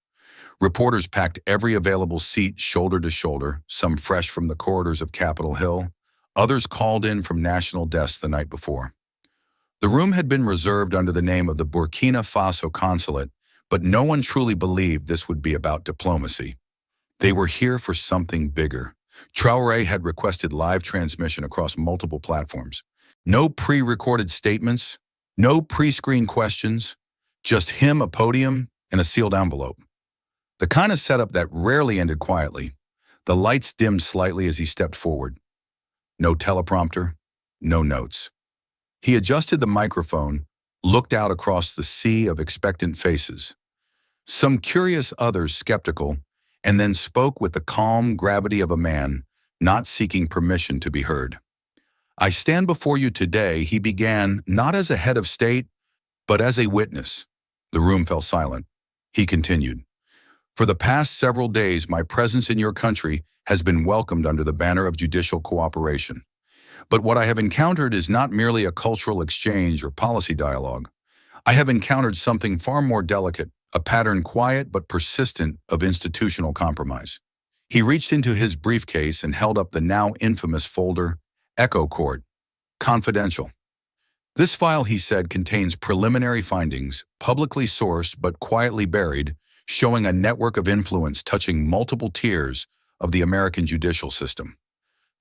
Reporters packed every available seat shoulder to shoulder, some fresh from the corridors of Capitol Hill, others called in from national desks the night before. The room had been reserved under the name of the Burkina Faso consulate, but no one truly believed this would be about diplomacy. They were here for something bigger. Traoré had requested live transmission across multiple platforms. No pre-recorded statements, no pre-screened questions, just him, a podium, and a sealed envelope. The kind of setup that rarely ended quietly. The lights dimmed slightly as he stepped forward. No teleprompter, no notes. He adjusted the microphone, looked out across the sea of expectant faces. Some curious, others skeptical, and then spoke with the calm gravity of a man not seeking permission to be heard. "I stand before you today," he began, "not as a head of state, but as a witness." The room fell silent. He continued, "For the past several days, my presence in your country has been welcomed under the banner of judicial cooperation. But what I have encountered is not merely a cultural exchange or policy dialogue. I have encountered something far more delicate, a pattern quiet but persistent of institutional compromise." He reached into his briefcase and held up the now infamous folder, Echo Court, confidential. "This file," he said, "contains preliminary findings, publicly sourced but quietly buried, showing a network of influence touching multiple tiers of the American judicial system.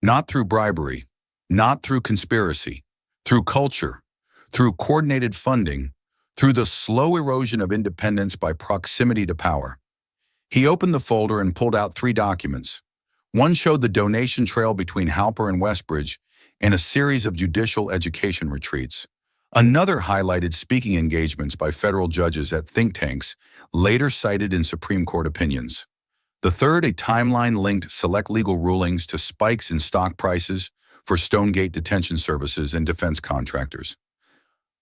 Not through bribery, not through conspiracy, through culture, through coordinated funding, through the slow erosion of independence by proximity to power." He opened the folder and pulled out 3 documents. One showed the donation trail between Halper and Westbridge and a series of judicial education retreats. Another highlighted speaking engagements by federal judges at think tanks, later cited in Supreme Court opinions. The third, a timeline linked select legal rulings to spikes in stock prices for Stonegate detention services and defense contractors.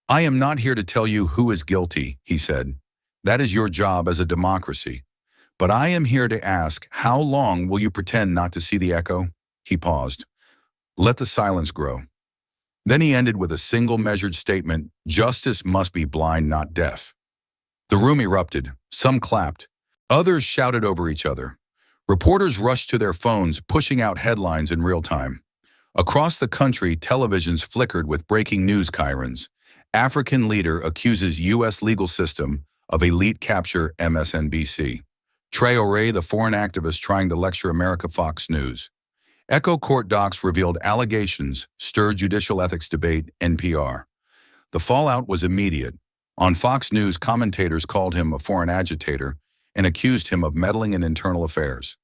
I am not here to tell you who is guilty, he said. That is your job as a democracy. But I am here to ask, how long will you pretend not to see the echo? He paused. Let the silence grow. Then he ended with a single measured statement, justice must be blind, not deaf. The room erupted. Some clapped. Others shouted over each other. Reporters rushed to their phones, pushing out headlines in real time. Across the country, televisions flickered with breaking news chirons. African leader accuses U.S. legal system of elite capture, MSNBC. Traoré, the foreign activist trying to lecture America, Fox News. Echo court docs revealed allegations, stirred judicial ethics debate, NPR. The fallout was immediate. On Fox News, commentators called him a foreign agitator and accused him of meddling in internal affairs.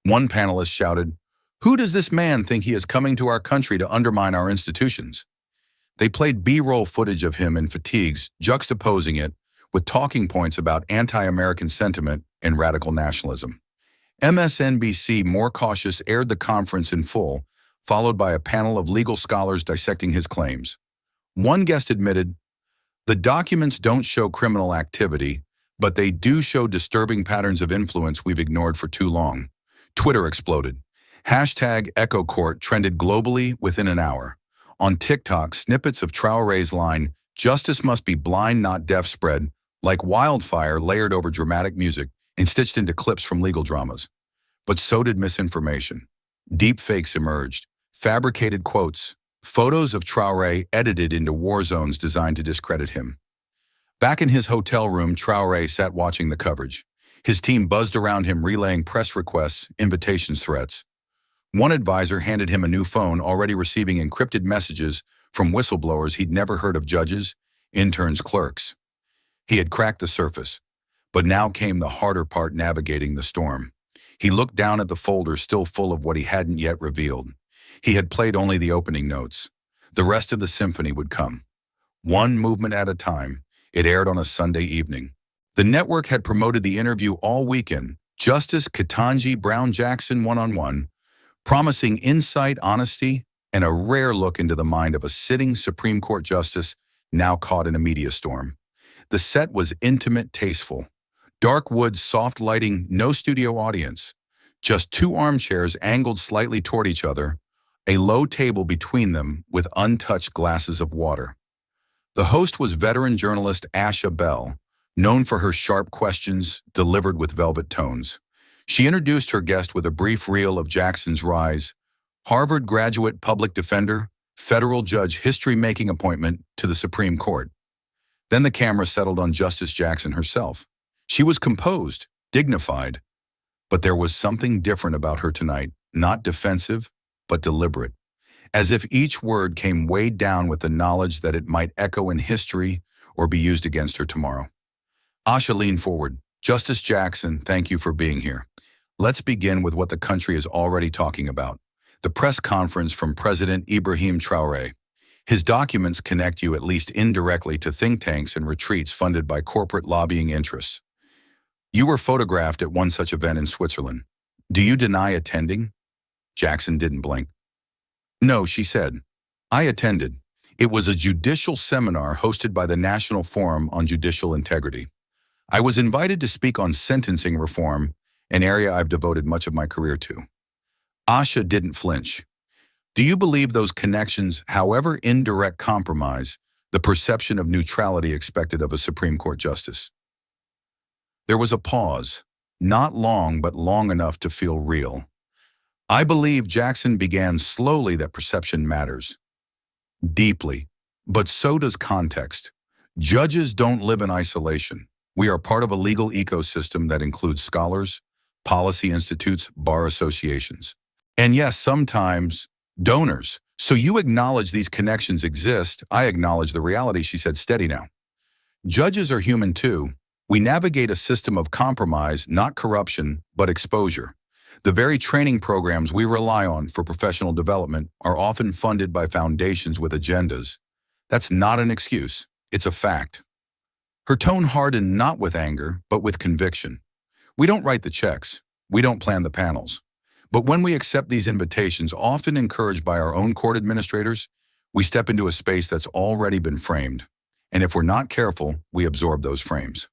One panelist shouted, "Who does this man think he is coming to our country to undermine our institutions?" They played B-roll footage of him in fatigues, juxtaposing it with talking points about anti-American sentiment and radical nationalism. MSNBC, more cautious, aired the conference in full, followed by a panel of legal scholars dissecting his claims. One guest admitted, "The documents don't show criminal activity, but they do show disturbing patterns of influence we've ignored for too long." Twitter exploded. Hashtag Echo Court trended globally within an hour. On TikTok, snippets of Traoré's line, "Justice must be blind, not deaf," spread like wildfire, layered over dramatic music and stitched into clips from legal dramas. But so did misinformation. Deep fakes emerged, fabricated quotes, photos of Traoré edited into war zones designed to discredit him. Back in his hotel room, Traoré sat watching the coverage. His team buzzed around him, relaying press requests, invitations, threats. One advisor handed him a new phone, already receiving encrypted messages from whistleblowers he'd never heard of: judges, interns, clerks. He had cracked the surface, but now came the harder part: navigating the storm. He looked down at the folder, still full of what he hadn't yet revealed. He had played only the opening notes. The rest of the symphony would come. One movement at a time. It aired on a Sunday evening. The network had promoted the interview all weekend. Justice Ketanji Brown Jackson one-on-one, promising insight, honesty, and a rare look into the mind of a sitting Supreme Court justice now caught in a media storm. The set was intimate, tasteful. Dark woods, soft lighting, no studio audience. Just two armchairs angled slightly toward each other, a low table between them with untouched glasses of water. The host was veteran journalist Asha Bell, known for her sharp questions delivered with velvet tones. She introduced her guest with a brief reel of Jackson's rise: Harvard graduate, public defender, federal judge, history-making appointment to the Supreme Court. Then the camera settled on Justice Jackson herself. She was composed, dignified, but there was something different about her tonight, not defensive, but deliberate, as if each word came weighed down with the knowledge that it might echo in history or be used against her tomorrow. Asha leaned forward. "Justice Jackson, thank you for being here. Let's begin with what the country is already talking about: the press conference from President Ibrahim Traoré. His documents connect you, at least indirectly, to think tanks and retreats funded by corporate lobbying interests. You were photographed at one such event in Switzerland. Do you deny attending?" Jackson didn't blink. "No," she said. "I attended. It was a judicial seminar hosted by the National Forum on Judicial Integrity. I was invited to speak on sentencing reform, an area I've devoted much of my career to." Asha didn't flinch. "Do you believe those connections, however indirect, compromise the perception of neutrality expected of a Supreme Court justice?" There was a pause, not long but long enough to feel real. "I believe," Jackson began slowly, "that perception matters. Deeply. But so does context. Judges don't live in isolation. We are part of a legal ecosystem that includes scholars, policy institutes, bar associations, and yes, sometimes donors. So you acknowledge these connections exist. I acknowledge the reality," she said. "Steady now. Judges are human too. We navigate a system of compromise, not corruption, but exposure. The very training programs we rely on for professional development are often funded by foundations with agendas That's not an excuse. It's a fact. Her tone hardened not with anger, but with conviction. We don't write the checks. We don't plan the panels. But when we accept these invitations, often encouraged by our own court administrators, we step into a space that's already been framed. And if we're not careful, we absorb those frames.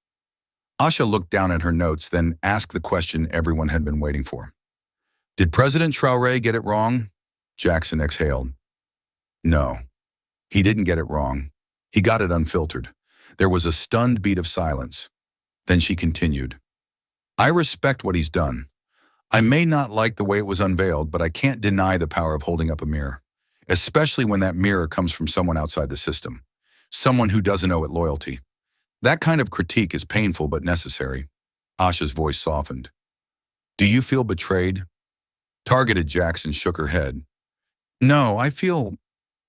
Asha looked down at her notes, then asked the question everyone had been waiting for. Did President Traoré get it wrong? Jackson exhaled. No, he didn't get it wrong. He got it unfiltered. There was a stunned beat of silence. Then she continued. I respect what he's done. I may not like the way it was unveiled, but I can't deny the power of holding up a mirror, especially when that mirror comes from someone outside the system, someone who doesn't owe it loyalty. That kind of critique is painful but necessary. Asha's voice softened. Do you feel betrayed? Targeted Jackson shook her head. No, I feel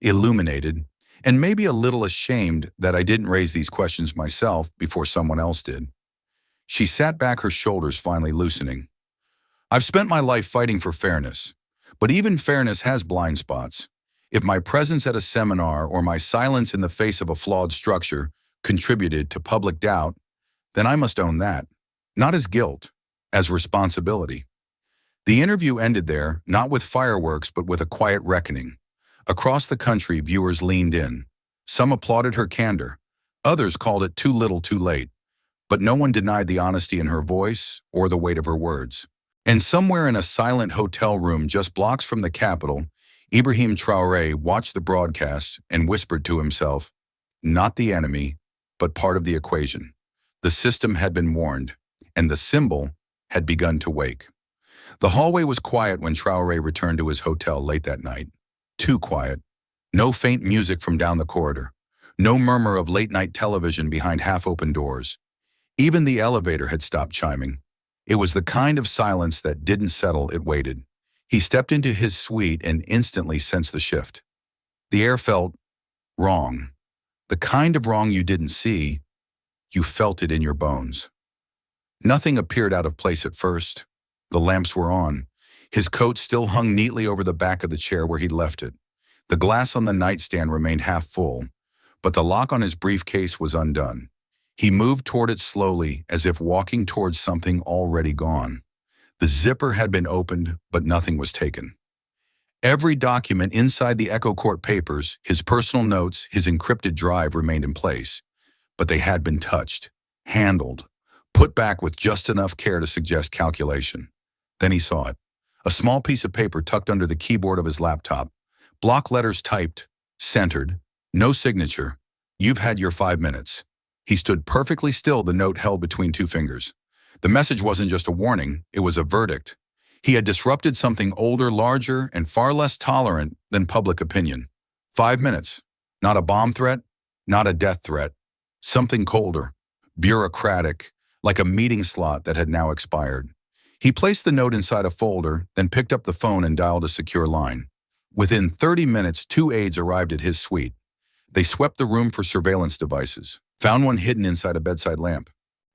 illuminated, and maybe a little ashamed that I didn't raise these questions myself before someone else did. She sat back, her shoulders finally loosening. I've spent my life fighting for fairness, but even fairness has blind spots. If my presence at a seminar or my silence in the face of a flawed structure contributed to public doubt, then I must own that, not as guilt, as responsibility. The interview ended there, not with fireworks, but with a quiet reckoning. Across the country, viewers leaned in. Some applauded her candor. Others called it too little too late. But no one denied the honesty in her voice or the weight of her words. And somewhere in a silent hotel room just blocks from the Capitol, Ibrahim Traoré watched the broadcast and whispered to himself, not the enemy, but part of the equation. The system had been warned, and the symbol had begun to wake. The hallway was quiet when Traoré returned to his hotel late that night. Too quiet. No faint music from down the corridor. No murmur of late-night television behind half-open doors. Even the elevator had stopped chiming. It was the kind of silence that didn't settle, it waited. He stepped into his suite and instantly sensed the shift. The air felt wrong. The kind of wrong you didn't see, you felt it in your bones. Nothing appeared out of place at first. The lamps were on. His coat still hung neatly over the back of the chair where he'd left it. The glass on the nightstand remained half full, but the lock on his briefcase was undone. He moved toward it slowly, as if walking towards something already gone. The zipper had been opened, but nothing was taken. Every document inside the Echo Court papers, his personal notes, his encrypted drive remained in place, but they had been touched, handled, put back with just enough care to suggest calculation. Then he saw it. A small piece of paper tucked under the keyboard of his laptop. Block letters typed, centered, no signature. You've had your 5 minutes. He stood perfectly still, the note held between two fingers. The message wasn't just a warning, it was a verdict. He had disrupted something older, larger, and far less tolerant than public opinion. 5 minutes. Not a bomb threat, not a death threat. Something colder, bureaucratic, like a meeting slot that had now expired. He placed the note inside a folder, then picked up the phone and dialed a secure line. Within 30 minutes, 2 aides arrived at his suite. They swept the room for surveillance devices, found one hidden inside a bedside lamp.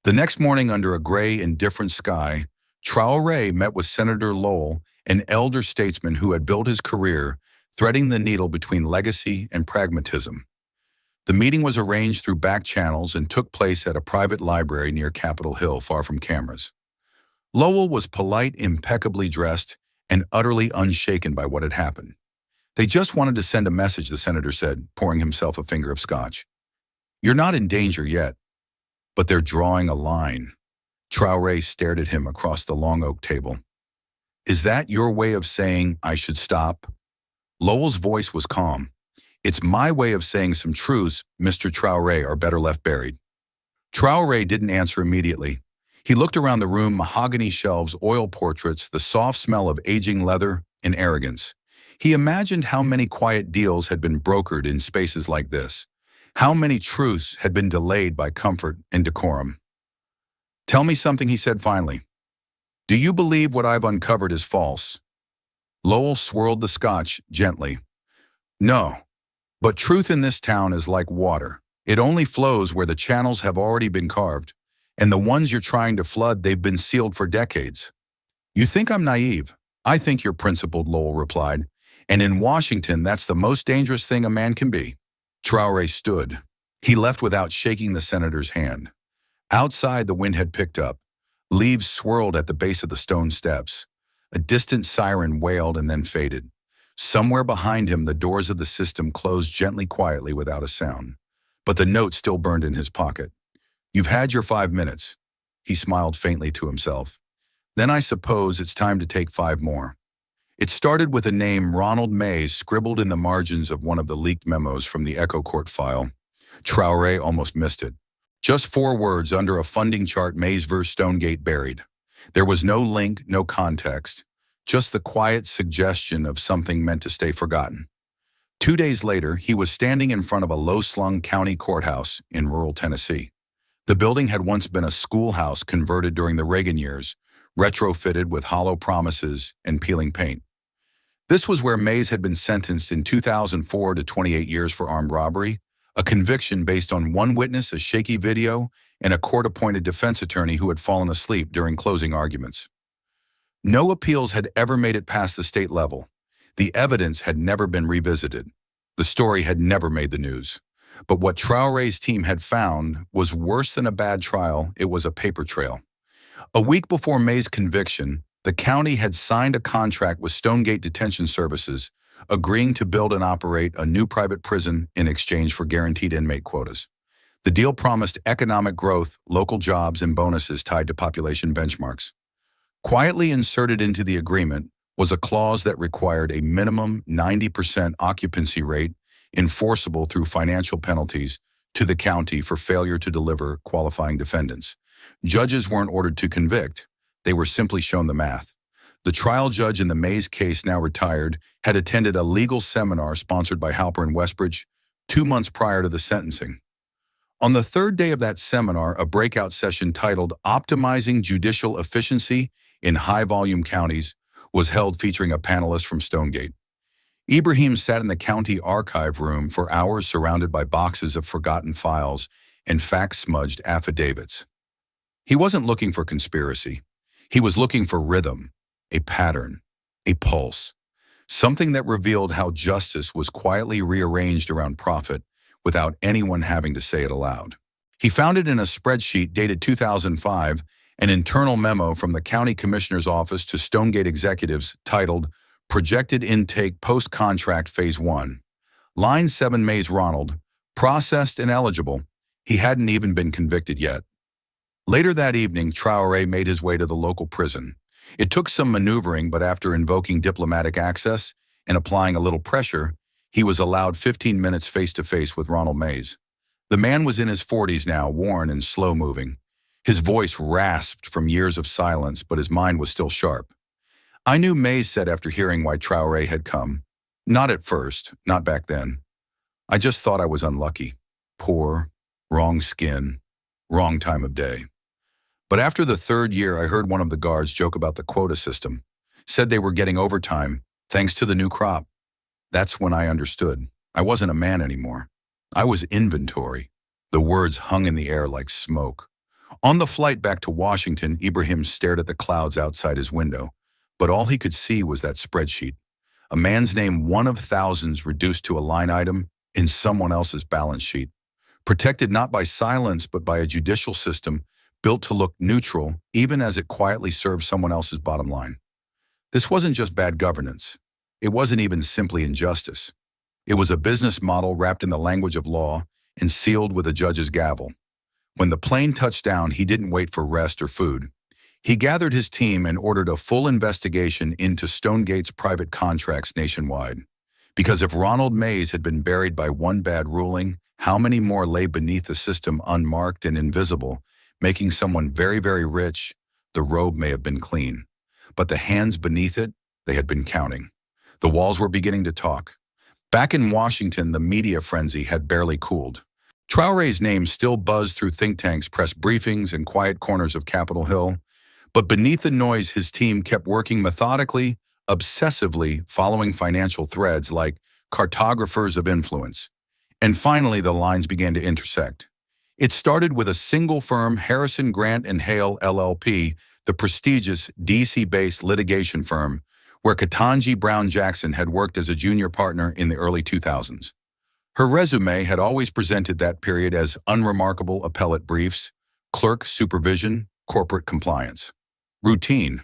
The next morning, under a gray, indifferent sky, Traoré met with Senator Lowell, an elder statesman who had built his career threading the needle between legacy and pragmatism. The meeting was arranged through back channels and took place at a private library near Capitol Hill, far from cameras. Lowell was polite, impeccably dressed, and utterly unshaken by what had happened. They just wanted to send a message, the senator said, pouring himself a finger of scotch. You're not in danger yet, but they're drawing a line. Traoré stared at him across the long oak table. Is that your way of saying I should stop? Lowell's voice was calm. It's my way of saying some truths, Mr. Traoré, are better left buried. Traoré didn't answer immediately. He looked around the room, mahogany shelves, oil portraits, the soft smell of aging leather, and arrogance. He imagined how many quiet deals had been brokered in spaces like this. How many truths had been delayed by comfort and decorum. Tell me something, he said finally. Do you believe what I've uncovered is false? Lowell swirled the scotch gently. No, but truth in this town is like water. It only flows where the channels have already been carved, and the ones you're trying to flood, they've been sealed for decades. You think I'm naive? I think you're principled, Lowell replied. And in Washington, that's the most dangerous thing a man can be. Traoré stood. He left without shaking the senator's hand. Outside, the wind had picked up. Leaves swirled at the base of the stone steps. A distant siren wailed and then faded. Somewhere behind him, the doors of the system closed gently, quietly, without a sound. But the note still burned in his pocket. "You've had your 5 minutes." He smiled faintly to himself. "Then I suppose it's time to take 5 more." It started with a name, Ronald Mays, scribbled in the margins of one of the leaked memos from the Echo Court file. Traoré almost missed it. Just 4 words under a funding chart, Mays vs. Stonegate buried. There was no link, no context, just the quiet suggestion of something meant to stay forgotten. 2 days later, he was standing in front of a low-slung county courthouse in rural Tennessee. The building had once been a schoolhouse converted during the Reagan years, retrofitted with hollow promises and peeling paint. This was where Mays had been sentenced in 2004 to 28 years for armed robbery, a conviction based on one witness, a shaky video, and a court-appointed defense attorney who had fallen asleep during closing arguments. No appeals had ever made it past the state level. The evidence had never been revisited. The story had never made the news. But what Traoré's team had found was worse than a bad trial. It was a paper trail. A week before Mays' conviction, the county had signed a contract with Stonegate Detention Services, agreeing to build and operate a new private prison in exchange for guaranteed inmate quotas. The deal promised economic growth, local jobs, and bonuses tied to population benchmarks. Quietly inserted into the agreement was a clause that required a minimum 90% occupancy rate enforceable through financial penalties to the county for failure to deliver qualifying defendants. Judges weren't ordered to convict. They were simply shown the math. The trial judge in the Mays case, now retired, had attended a legal seminar sponsored by Halper and Westbridge 2 months prior to the sentencing. On the 3rd day of that seminar, a breakout session titled "Optimizing Judicial Efficiency in High-Volume Counties" was held, featuring a panelist from Stonegate. Ibrahim sat in the county archive room for hours, surrounded by boxes of forgotten files and fact-smudged affidavits. He wasn't looking for conspiracy. He was looking for rhythm, a pattern, a pulse, something that revealed how justice was quietly rearranged around profit without anyone having to say it aloud. He found it in a spreadsheet dated 2005, an internal memo from the county commissioner's office to Stonegate executives titled "Projected Intake Post-Contract Phase 1. Line 7, Mays Ronald, processed and eligible. He hadn't even been convicted yet." Later that evening, Traoré made his way to the local prison. It took some maneuvering, but after invoking diplomatic access and applying a little pressure, he was allowed 15 minutes face-to-face with Ronald Mays. The man was in his 40s now, worn and slow-moving. His voice rasped from years of silence, but his mind was still sharp. "I knew," Mays said after hearing why Traoré had come. "Not at first, not back then. I just thought I was unlucky. Poor, wrong skin, wrong time of day. But after the 3rd year, I heard one of the guards joke about the quota system. Said they were getting overtime, thanks to the new crop. That's when I understood. I wasn't a man anymore. I was inventory." The words hung in the air like smoke. On the flight back to Washington, Ibrahim stared at the clouds outside his window, but all he could see was that spreadsheet. A man's name, one of thousands, reduced to a line item in someone else's balance sheet. Protected not by silence, but by a judicial system built to look neutral, even as it quietly served someone else's bottom line. This wasn't just bad governance. It wasn't even simply injustice. It was a business model wrapped in the language of law and sealed with a judge's gavel. When the plane touched down, he didn't wait for rest or food. He gathered his team and ordered a full investigation into Stonegate's private contracts nationwide. Because if Ronald Mays had been buried by one bad ruling, how many more lay beneath the system, unmarked and invisible, making someone very, very rich? The robe may have been clean, but the hands beneath it, they had been counting. The walls were beginning to talk. Back in Washington, the media frenzy had barely cooled. Traoré's name still buzzed through think tanks, press briefings, and quiet corners of Capitol Hill. But beneath the noise, his team kept working methodically, obsessively, following financial threads like cartographers of influence. And finally, the lines began to intersect. It started with a single firm, Harrison Grant and Hale LLP, the prestigious DC-based litigation firm, where Ketanji Brown Jackson had worked as a junior partner in the early 2000s. Her resume had always presented that period as unremarkable appellate briefs, clerk supervision, corporate compliance. Routine,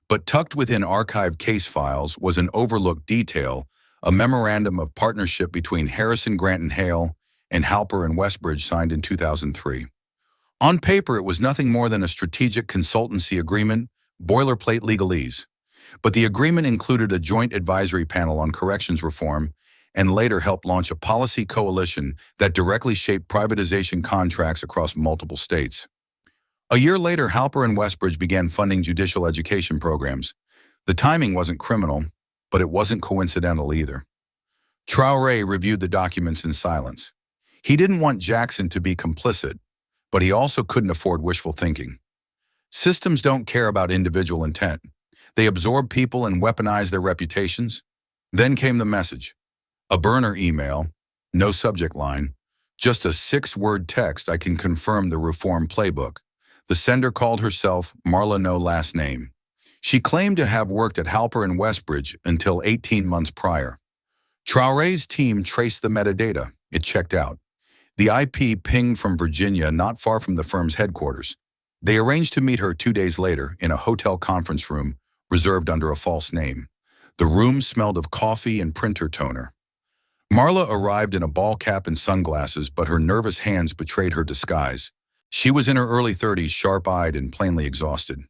but tucked within archived case files was an overlooked detail, a memorandum of partnership between Harrison Grant and Hale and Halper and Westbridge signed in 2003. On paper, it was nothing more than a strategic consultancy agreement, boilerplate legalese. But the agreement included a joint advisory panel on corrections reform and later helped launch a policy coalition that directly shaped privatization contracts across multiple states. A year later, Halper and Westbridge began funding judicial education programs. The timing wasn't criminal, but it wasn't coincidental either. Traoré reviewed the documents in silence. He didn't want Jackson to be complicit, but he also couldn't afford wishful thinking. Systems don't care about individual intent. They absorb people and weaponize their reputations. Then came the message. A burner email, no subject line, just a 6-word text. I can confirm the reform playbook. The sender called herself Marla no last name. She claimed to have worked at Halper and Westbridge until 18 months prior. Traoré's team traced the metadata. It checked out. The IP pinged from Virginia, not far from the firm's headquarters. They arranged to meet her 2 days later in a hotel conference room reserved under a false name. The room smelled of coffee and printer toner. Marla arrived in a ball cap and sunglasses, but her nervous hands betrayed her disguise. She was in her early 30s, sharp-eyed and plainly exhausted.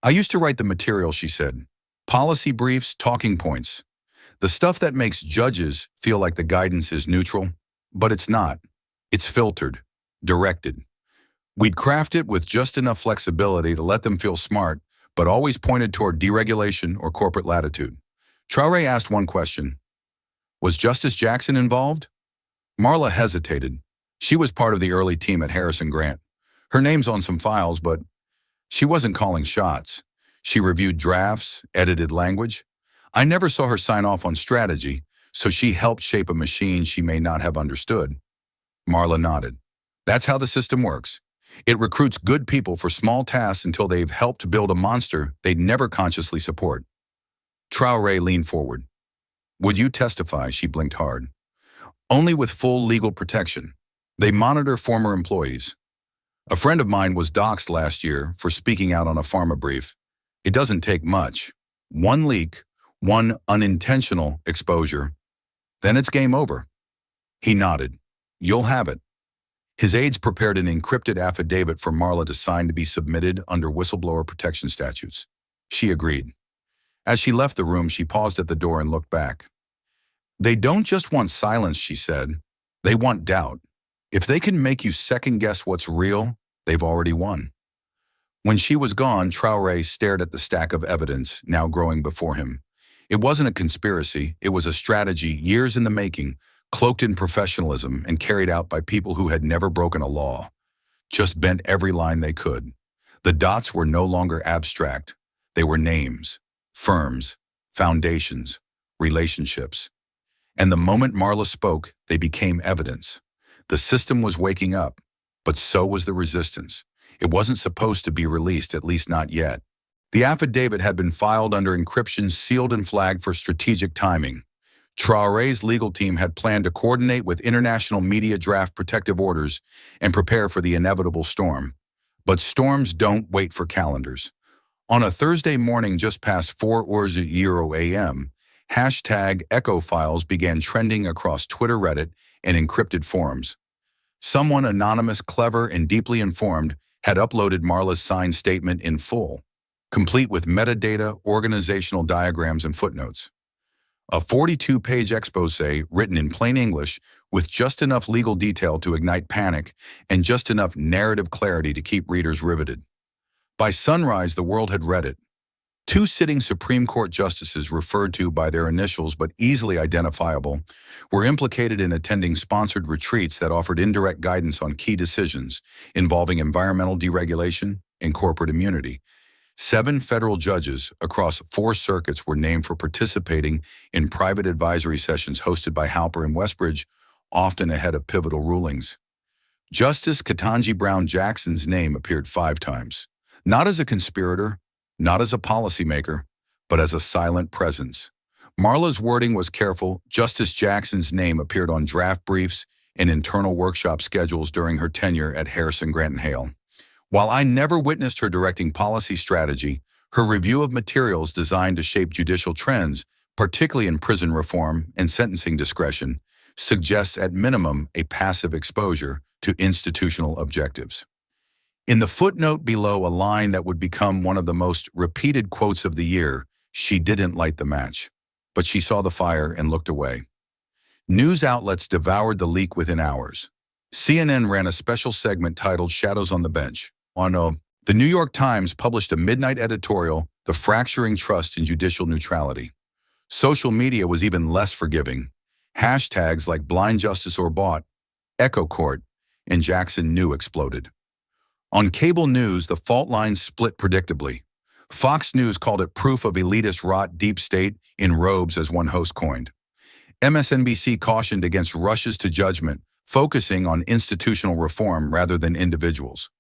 I used to write the material, she said. Policy briefs, talking points. The stuff that makes judges feel like the guidance is neutral, but it's not. It's filtered, directed. We'd craft it with just enough flexibility to let them feel smart, but always pointed toward deregulation or corporate latitude. Traoré asked one question. Was Justice Jackson involved? Marla hesitated. She was part of the early team at Harrison Grant. Her name's on some files, but she wasn't calling shots. She reviewed drafts, edited language. I never saw her sign off on strategy, so she helped shape a machine she may not have understood. Marla nodded. That's how the system works. It recruits good people for small tasks until they've helped build a monster they'd never consciously support. Traoré leaned forward. Would you testify? She blinked hard. Only with full legal protection. They monitor former employees. A friend of mine was doxxed last year for speaking out on a pharma brief. It doesn't take much. One leak, one unintentional exposure, then it's game over. He nodded. You'll have it. His aides prepared an encrypted affidavit for Marla to sign to be submitted under whistleblower protection statutes. She agreed. As she left the room, she paused at the door and looked back. They don't just want silence, she said. They want doubt. If they can make you second-guess what's real, they've already won. When she was gone, Traoré stared at the stack of evidence now growing before him. It wasn't a conspiracy, it was a strategy, years in the making, cloaked in professionalism and carried out by people who had never broken a law, just bent every line they could. The dots were no longer abstract. They were names, firms, foundations, relationships. And the moment Marla spoke, they became evidence. The system was waking up, but so was the resistance. It wasn't supposed to be released, at least not yet. The affidavit had been filed under encryption, sealed and flagged for strategic timing. Traoré's legal team had planned to coordinate with international media, draft protective orders, and prepare for the inevitable storm. But storms don't wait for calendars. On a Thursday morning just past 4:00 a.m., hashtag Echo Files began trending across Twitter, Reddit, and encrypted forums. Someone anonymous, clever, and deeply informed had uploaded Marla's signed statement in full, complete with metadata, organizational diagrams, and footnotes. A 42-page expose written in plain English with just enough legal detail to ignite panic and just enough narrative clarity to keep readers riveted. By sunrise, the world had read it. 2 sitting Supreme Court justices, referred to by their initials but easily identifiable, were implicated in attending sponsored retreats that offered indirect guidance on key decisions involving environmental deregulation and corporate immunity. 7 federal judges across 4 circuits were named for participating in private advisory sessions hosted by Halper and Westbridge, often ahead of pivotal rulings. Justice Ketanji Brown Jackson's name appeared 5 times, not as a conspirator, not as a policymaker, but as a silent presence. Marla's wording was careful. Justice Jackson's name appeared on draft briefs and internal workshop schedules during her tenure at Harrison Grant and Hale. While I never witnessed her directing policy strategy, her review of materials designed to shape judicial trends, particularly in prison reform and sentencing discretion, suggests at minimum a passive exposure to institutional objectives. In the footnote below a line that would become one of the most repeated quotes of the year, she didn't light the match, but she saw the fire and looked away. News outlets devoured the leak within hours. CNN ran a special segment titled Shadows on the Bench. The New York Times published a midnight editorial, The Fracturing Trust in Judicial Neutrality. Social media was even less forgiving. Hashtags like blind justice or bought, echo court, and Jackson knew exploded. On cable news, the fault lines split predictably. Fox News called it proof of elitist rot deep state in robes, as one host coined. MSNBC cautioned against rushes to judgment, focusing on institutional reform rather than individuals.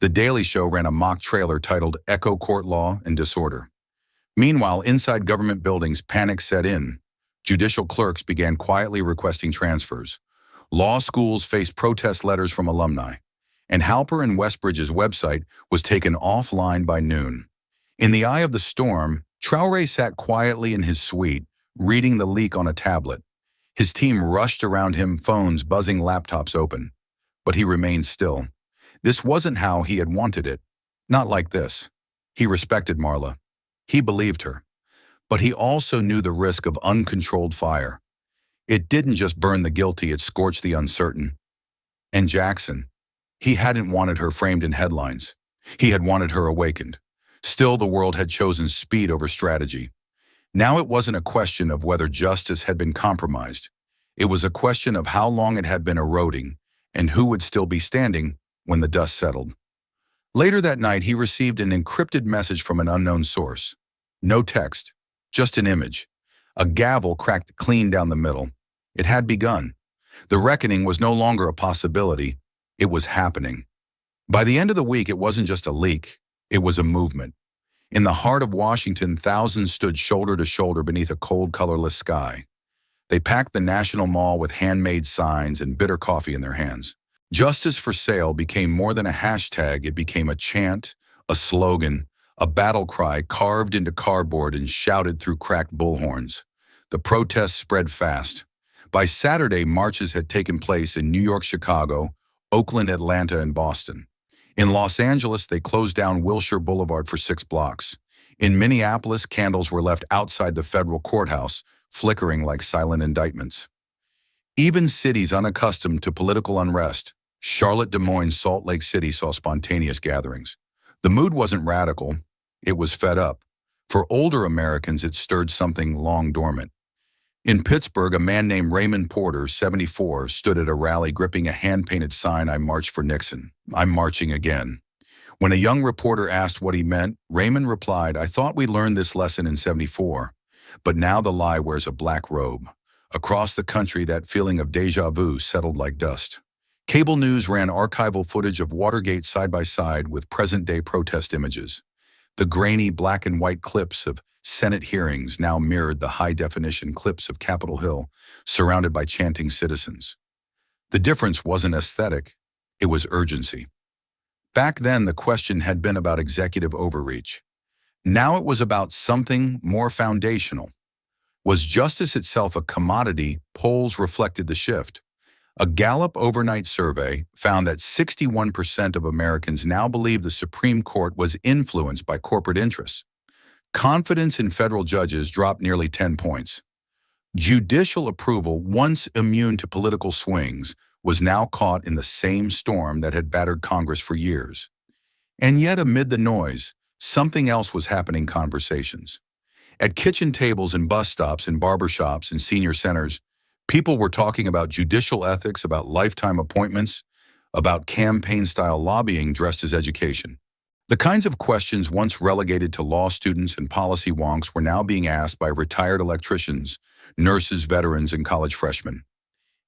The Daily Show ran a mock trailer titled Echo Court Law and Disorder. Meanwhile, inside government buildings, panic set in. Judicial clerks began quietly requesting transfers. Law schools faced protest letters from alumni. And Halper and Westbridge's website was taken offline by noon. In the eye of the storm, Traoré sat quietly in his suite, reading the leak on a tablet. His team rushed around him, phones buzzing, laptops open. But he remained still. This wasn't how he had wanted it. Not like this. He respected Marla. He believed her. But he also knew the risk of uncontrolled fire. It didn't just burn the guilty, it scorched the uncertain. And Jackson, he hadn't wanted her framed in headlines. He had wanted her awakened. Still, the world had chosen speed over strategy. Now it wasn't a question of whether justice had been compromised. It was a question of how long it had been eroding and who would still be standing when the dust settled. Later that night, he received an encrypted message from an unknown source. No text, just an image. A gavel cracked clean down the middle. It had begun. The reckoning was no longer a possibility. It was happening. By the end of the week, it wasn't just a leak. It was a movement. In the heart of Washington, thousands stood shoulder to shoulder beneath a cold, colorless sky. They packed the National Mall with handmade signs and bitter coffee in their hands. Justice for sale became more than a hashtag. It became a chant, a slogan, a battle cry carved into cardboard and shouted through cracked bullhorns. The protests spread fast. By Saturday, marches had taken place in New York, Chicago, Oakland, Atlanta, and Boston. In Los Angeles, they closed down Wilshire Boulevard for 6 blocks. In Minneapolis, candles were left outside the federal courthouse, flickering like silent indictments. Even cities unaccustomed to political unrest, Charlotte, Des Moines, Salt Lake City, saw spontaneous gatherings. The mood wasn't radical, it was fed up. For older Americans, it stirred something long dormant. In Pittsburgh, a man named Raymond Porter, 74, stood at a rally gripping a hand-painted sign, "I marched for Nixon. I'm marching again." When a young reporter asked what he meant, Raymond replied, "I thought we learned this lesson in '74, but now the lie wears a black robe." Across the country, that feeling of déjà vu settled like dust. Cable news ran archival footage of Watergate side by side with present-day protest images. The grainy black and white clips of Senate hearings now mirrored the high-definition clips of Capitol Hill, surrounded by chanting citizens. The difference wasn't aesthetic, it was urgency. Back then, the question had been about executive overreach. Now it was about something more foundational. Was justice itself a commodity? Polls reflected the shift. A Gallup overnight survey found that 61% of Americans now believe the Supreme Court was influenced by corporate interests. Confidence in federal judges dropped nearly 10 points. Judicial approval, once immune to political swings, was now caught in the same storm that had battered Congress for years. And yet, amid the noise, something else was happening: conversations. At kitchen tables and bus stops and barbershops and senior centers, people were talking about judicial ethics, about lifetime appointments, about campaign-style lobbying dressed as education. The kinds of questions once relegated to law students and policy wonks were now being asked by retired electricians, nurses, veterans, and college freshmen.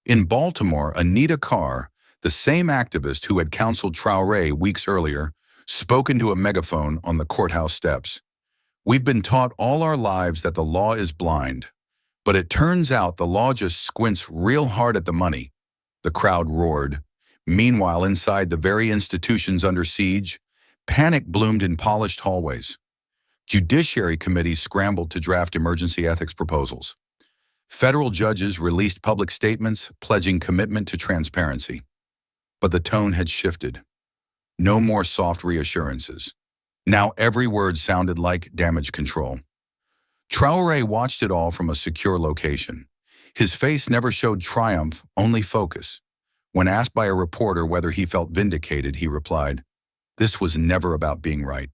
In Baltimore, Anita Carr, the same activist who had counseled Traoré weeks earlier, spoke into a megaphone on the courthouse steps. "We've been taught all our lives that the law is blind. But it turns out the law just squints real hard at the money. The crowd roared. Meanwhile, inside the very institutions under siege, panic bloomed in polished hallways. Judiciary committees scrambled to draft emergency ethics proposals. Federal judges released public statements pledging commitment to transparency. But the tone had shifted. No more soft reassurances. Now every word sounded like damage control. Traoré watched it all from a secure location. His face never showed triumph, only focus. When asked by a reporter whether he felt vindicated, he replied, "This was never about being right.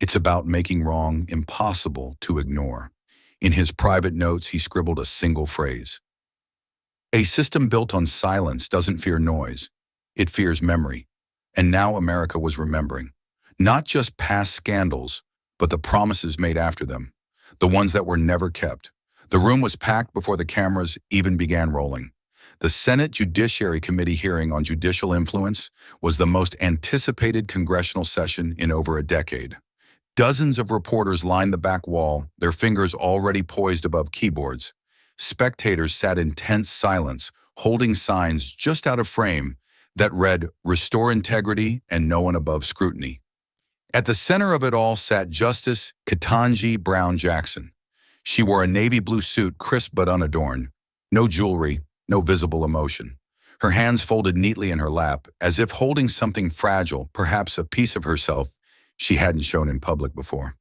It's about making wrong impossible to ignore." In his private notes, he scribbled a single phrase. A system built on silence doesn't fear noise. It fears memory. And now America was remembering. Not just past scandals, but the promises made after them. The ones that were never kept. The room was packed before the cameras even began rolling. The Senate Judiciary Committee hearing on judicial influence was the most anticipated congressional session in over a decade. Dozens of reporters lined the back wall, their fingers already poised above keyboards. Spectators sat in tense silence, holding signs just out of frame that read, "Restore integrity and no one above scrutiny." At the center of it all sat Justice Ketanji Brown Jackson. She wore a navy blue suit, crisp but unadorned. No jewelry, no visible emotion. Her hands folded neatly in her lap, as if holding something fragile, perhaps a piece of herself she hadn't shown in public before.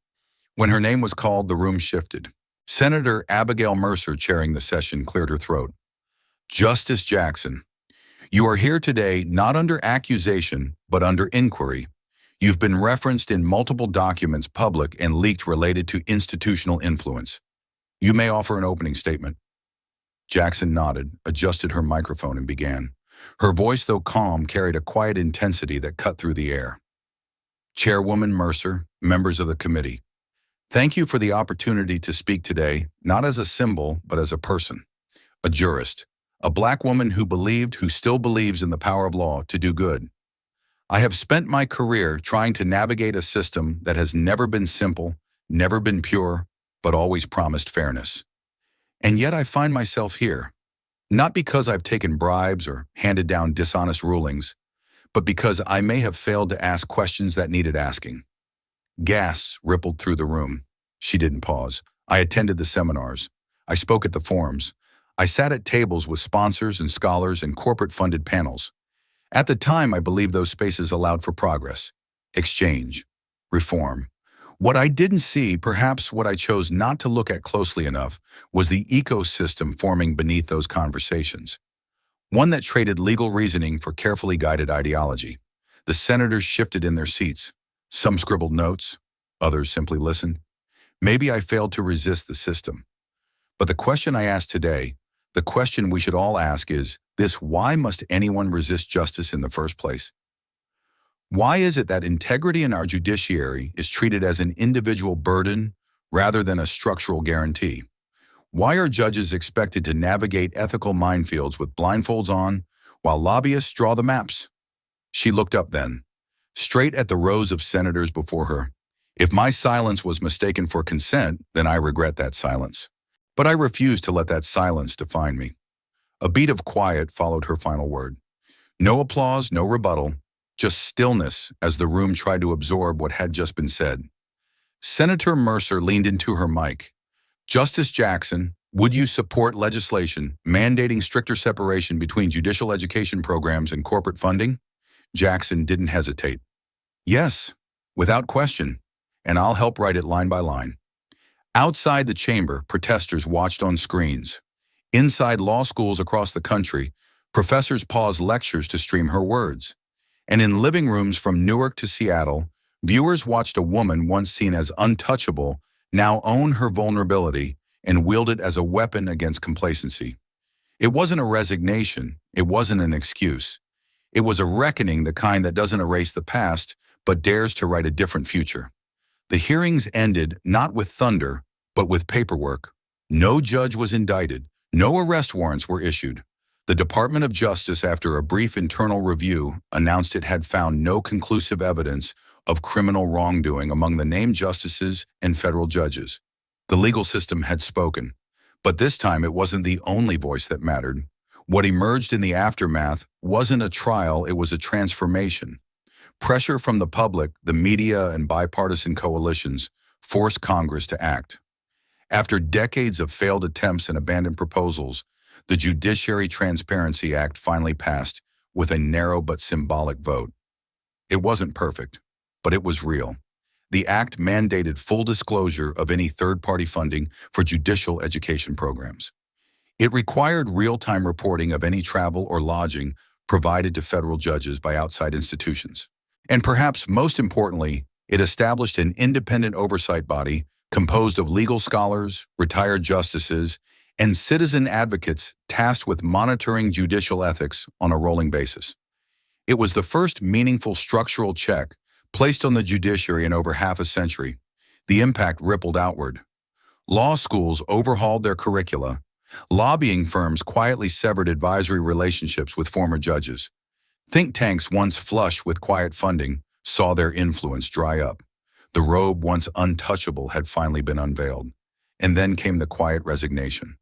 When her name was called, the room shifted. Senator Abigail Mercer, chairing the session, cleared her throat. "Justice Jackson, you are here today not under accusation, but under inquiry. You've been referenced in multiple documents, public and leaked, related to institutional influence. You may offer an opening statement." Jackson nodded, adjusted her microphone, and began. Her voice, though calm, carried a quiet intensity that cut through the air. "Chairwoman Mercer, members of the committee, thank you for the opportunity to speak today, not as a symbol, but as a person, a jurist, a Black woman who still believes in the power of law to do good. I have spent my career trying to navigate a system that has never been simple, never been pure, but always promised fairness. And yet I find myself here, not because I've taken bribes or handed down dishonest rulings, but because I may have failed to ask questions that needed asking." Gasps rippled through the room. She didn't pause. "I attended the seminars. I spoke at the forums. I sat at tables with sponsors and scholars and corporate-funded panels. At the time, I believed those spaces allowed for progress, exchange, reform. What I didn't see, perhaps what I chose not to look at closely enough, was the ecosystem forming beneath those conversations. One that traded legal reasoning for carefully guided ideology. The senators shifted in their seats. Some scribbled notes, others simply listened. Maybe I failed to resist the system. But the question I asked today, the question we should all ask is this: why must anyone resist justice in the first place? Why is it that integrity in our judiciary is treated as an individual burden rather than a structural guarantee? Why are judges expected to navigate ethical minefields with blindfolds on while lobbyists draw the maps? She looked up then, straight at the rows of senators before her. If my silence was mistaken for consent, then I regret that silence. But I refuse to let that silence define me. A beat of quiet followed her final word. No applause, no rebuttal, just stillness as the room tried to absorb what had just been said. Senator Mercer leaned into her mic. "Justice Jackson, would you support legislation mandating stricter separation between judicial education programs and corporate funding?" Jackson didn't hesitate. "Yes, without question, and I'll help write it line by line." Outside the chamber, protesters watched on screens. Inside law schools across the country, professors paused lectures to stream her words. And in living rooms from Newark to Seattle, viewers watched a woman once seen as untouchable now own her vulnerability and wield it as a weapon against complacency. It wasn't a resignation. It wasn't an excuse. It was a reckoning, the kind that doesn't erase the past, but dares to write a different future. The hearings ended not with thunder, but with paperwork. No judge was indicted. No arrest warrants were issued. The Department of Justice, after a brief internal review, announced it had found no conclusive evidence of criminal wrongdoing among the named justices and federal judges. The legal system had spoken, But this time it wasn't the only voice that mattered. What emerged in the aftermath wasn't a trial, it was a transformation. Pressure from the public, the media, and bipartisan coalitions forced Congress to act. After decades of failed attempts and abandoned proposals, the Judiciary Transparency Act finally passed with a narrow but symbolic vote. It wasn't perfect, but it was real. The act mandated full disclosure of any third-party funding for judicial education programs. It required real-time reporting of any travel or lodging provided to federal judges by outside institutions. And perhaps most importantly, it established an independent oversight body composed of legal scholars, retired justices, and citizen advocates tasked with monitoring judicial ethics on a rolling basis. It was the first meaningful structural check placed on the judiciary in over half a century. The impact rippled outward. Law schools overhauled their curricula. Lobbying firms quietly severed advisory relationships with former judges. Think tanks once flush with quiet funding saw their influence dry up. The robe once untouchable had finally been unveiled. And then came the quiet resignation.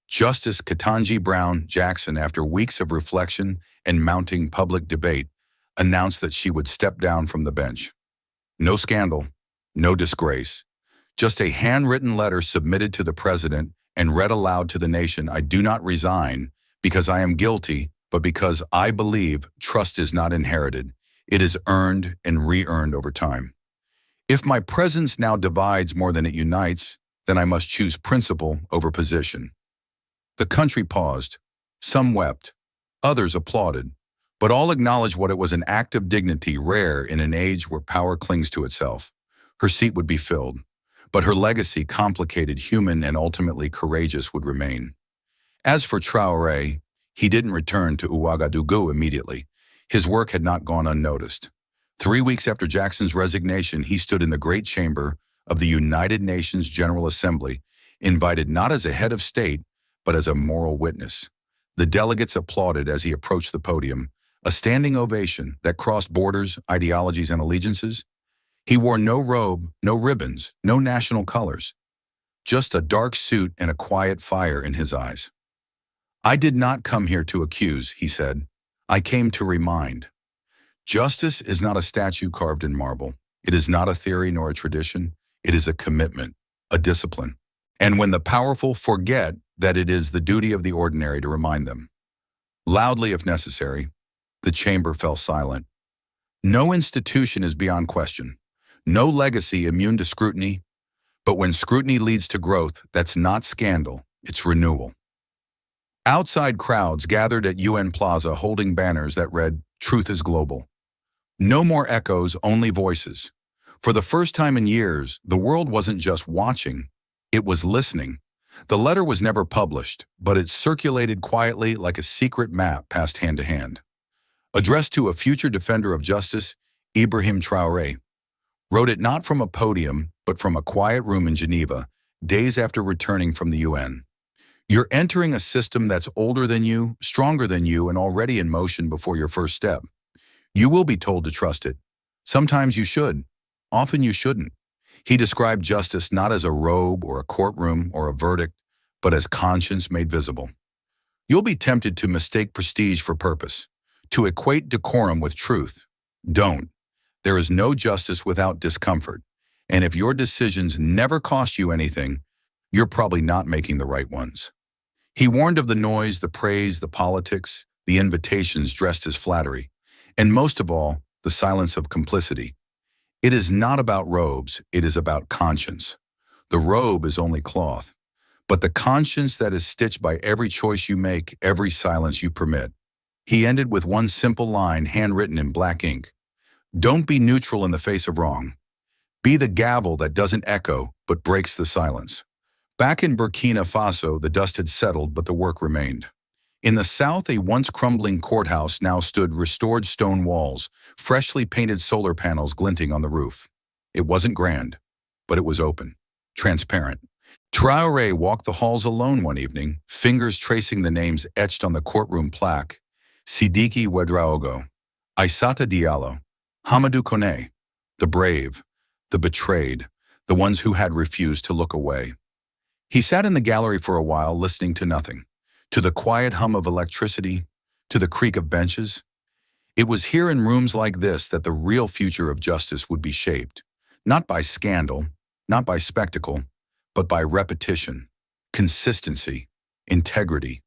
Justice Ketanji Brown Jackson, after weeks of reflection and mounting public debate, announced that she would step down from the bench. No scandal, no disgrace, just a handwritten letter submitted to the president and read aloud to the nation. I do not resign because I am guilty, but because I believe trust is not inherited. It is earned and re-earned over time. If my presence now divides more than it unites, then I must choose principle over position. The country paused. Some wept. Others applauded. But all acknowledged what it was, an act of dignity rare in an age where power clings to itself. Her seat would be filled, but her legacy, complicated, human, and ultimately courageous, would remain. As for Traoré, he didn't return to Ouagadougou immediately. His work had not gone unnoticed. 3 weeks after Jackson's resignation, he stood in the Great Chamber of the United Nations General Assembly, invited not as a head of state, but as a moral witness. The delegates applauded as he approached the podium, a standing ovation that crossed borders, ideologies, and allegiances. He wore no robe, no ribbons, no national colors, just a dark suit and a quiet fire in his eyes. I did not come here to accuse, he said. I came to remind. Justice is not a statue carved in marble. It is not a theory nor a tradition. It is a commitment, a discipline. And when the powerful forget that, it is the duty of the ordinary to remind them. Loudly if necessary, the chamber fell silent. No institution is beyond question. No legacy immune to scrutiny. But when scrutiny leads to growth, that's not scandal, it's renewal. Outside crowds gathered at UN Plaza holding banners that read, "Truth is global." No more echoes, only voices. For the first time in years, the world wasn't just watching, it was listening. The letter was never published, but it circulated quietly like a secret map passed hand to hand. Addressed to a future defender of justice, Ibrahim Traoré, wrote it not from a podium, but from a quiet room in Geneva, days after returning from the UN. You're entering a system that's older than you, stronger than you, and already in motion before your first step. You will be told to trust it. Sometimes you should. Often you shouldn't. He described justice not as a robe or a courtroom or a verdict, but as conscience made visible. You'll be tempted to mistake prestige for purpose, to equate decorum with truth. Don't. There is no justice without discomfort. And if your decisions never cost you anything, you're probably not making the right ones. He warned of the noise, the praise, the politics, the invitations dressed as flattery, and most of all, the silence of complicity. It is not about robes, it is about conscience. The robe is only cloth, but the conscience that is stitched by every choice you make, every silence you permit. He ended with one simple line handwritten in black ink. Don't be neutral in the face of wrong. Be the gavel that doesn't echo, but breaks the silence. Back in Burkina Faso, the dust had settled, but the work remained. In the south, a once crumbling courthouse now stood restored stone walls, freshly painted solar panels glinting on the roof. It wasn't grand, but it was open, transparent. Traoré walked the halls alone one evening, fingers tracing the names etched on the courtroom plaque. Sidiki Ouedraogo, Aissata Diallo, Hamadou Kone, the brave, the betrayed, the ones who had refused to look away. He sat in the gallery for a while, listening to nothing, to the quiet hum of electricity, to the creak of benches. It was here in rooms like this that the real future of justice would be shaped, not by scandal, not by spectacle, but by repetition, consistency, integrity.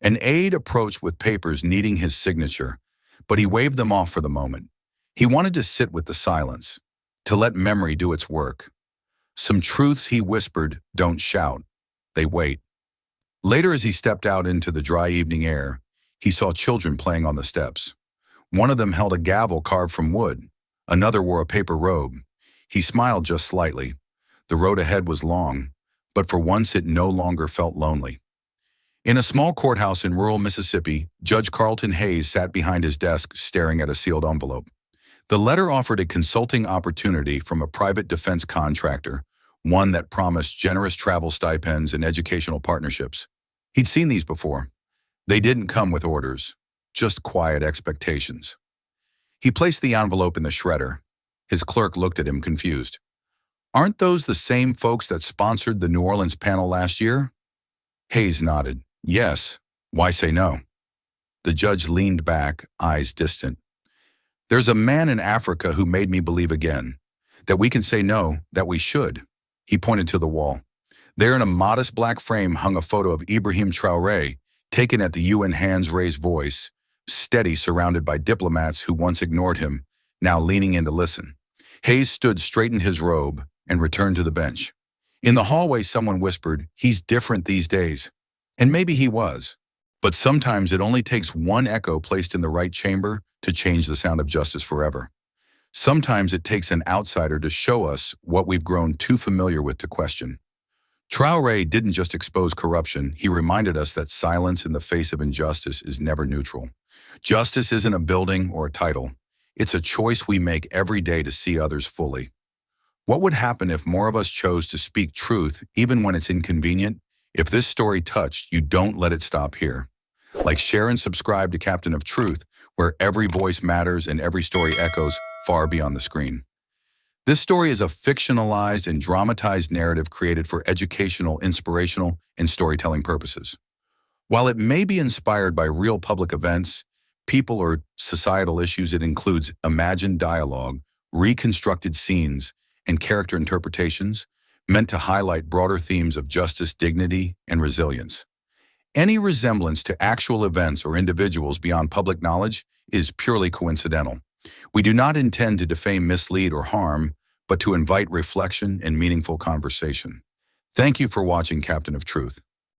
An aide approached with papers needing his signature, but he waved them off for the moment. He wanted to sit with the silence, to let memory do its work. Some truths, he whispered, don't shout. They wait. Later, as he stepped out into the dry evening air, he saw children playing on the steps. One of them held a gavel carved from wood. Another wore a paper robe. He smiled just slightly. The road ahead was long, but for once it no longer felt lonely. In a small courthouse in rural Mississippi, Judge Carlton Hayes sat behind his desk staring at a sealed envelope. The letter offered a consulting opportunity from a private defense contractor, one that promised generous travel stipends and educational partnerships. He'd seen these before. They didn't come with orders, just quiet expectations. He placed the envelope in the shredder. His clerk looked at him confused. "Aren't those the same folks that sponsored the New Orleans panel last year?" Hayes nodded. "Yes. Why say no?" The judge leaned back, eyes distant. "There's a man in Africa who made me believe again, that we can say no, that we should." He pointed to the wall. There in a modest black frame hung a photo of Ibrahim Traoré, taken at the UN hands-raised voice, steady, surrounded by diplomats who once ignored him, now leaning in to listen. Hayes stood, straightened his robe, and returned to the bench. In the hallway, someone whispered, "He's different these days." And maybe he was. But sometimes it only takes one echo placed in the right chamber to change the sound of justice forever. Sometimes it takes an outsider to show us what we've grown too familiar with to question. Traoré didn't just expose corruption, he reminded us that silence in the face of injustice is never neutral. Justice isn't a building or a title. It's a choice we make every day to see others fully. What would happen if more of us chose to speak truth even when it's inconvenient? If this story touched you, don't let it stop here. Like, share, and subscribe to Captain of Truth, where every voice matters and every story echoes far beyond the screen. This story is a fictionalized and dramatized narrative created for educational, inspirational, and storytelling purposes. While it may be inspired by real public events, people, or societal issues, it includes imagined dialogue, reconstructed scenes, and character interpretations meant to highlight broader themes of justice, dignity, and resilience. Any resemblance to actual events or individuals beyond public knowledge is purely coincidental. We do not intend to defame, mislead, or harm, but to invite reflection and meaningful conversation. Thank you for watching Captain of Truth.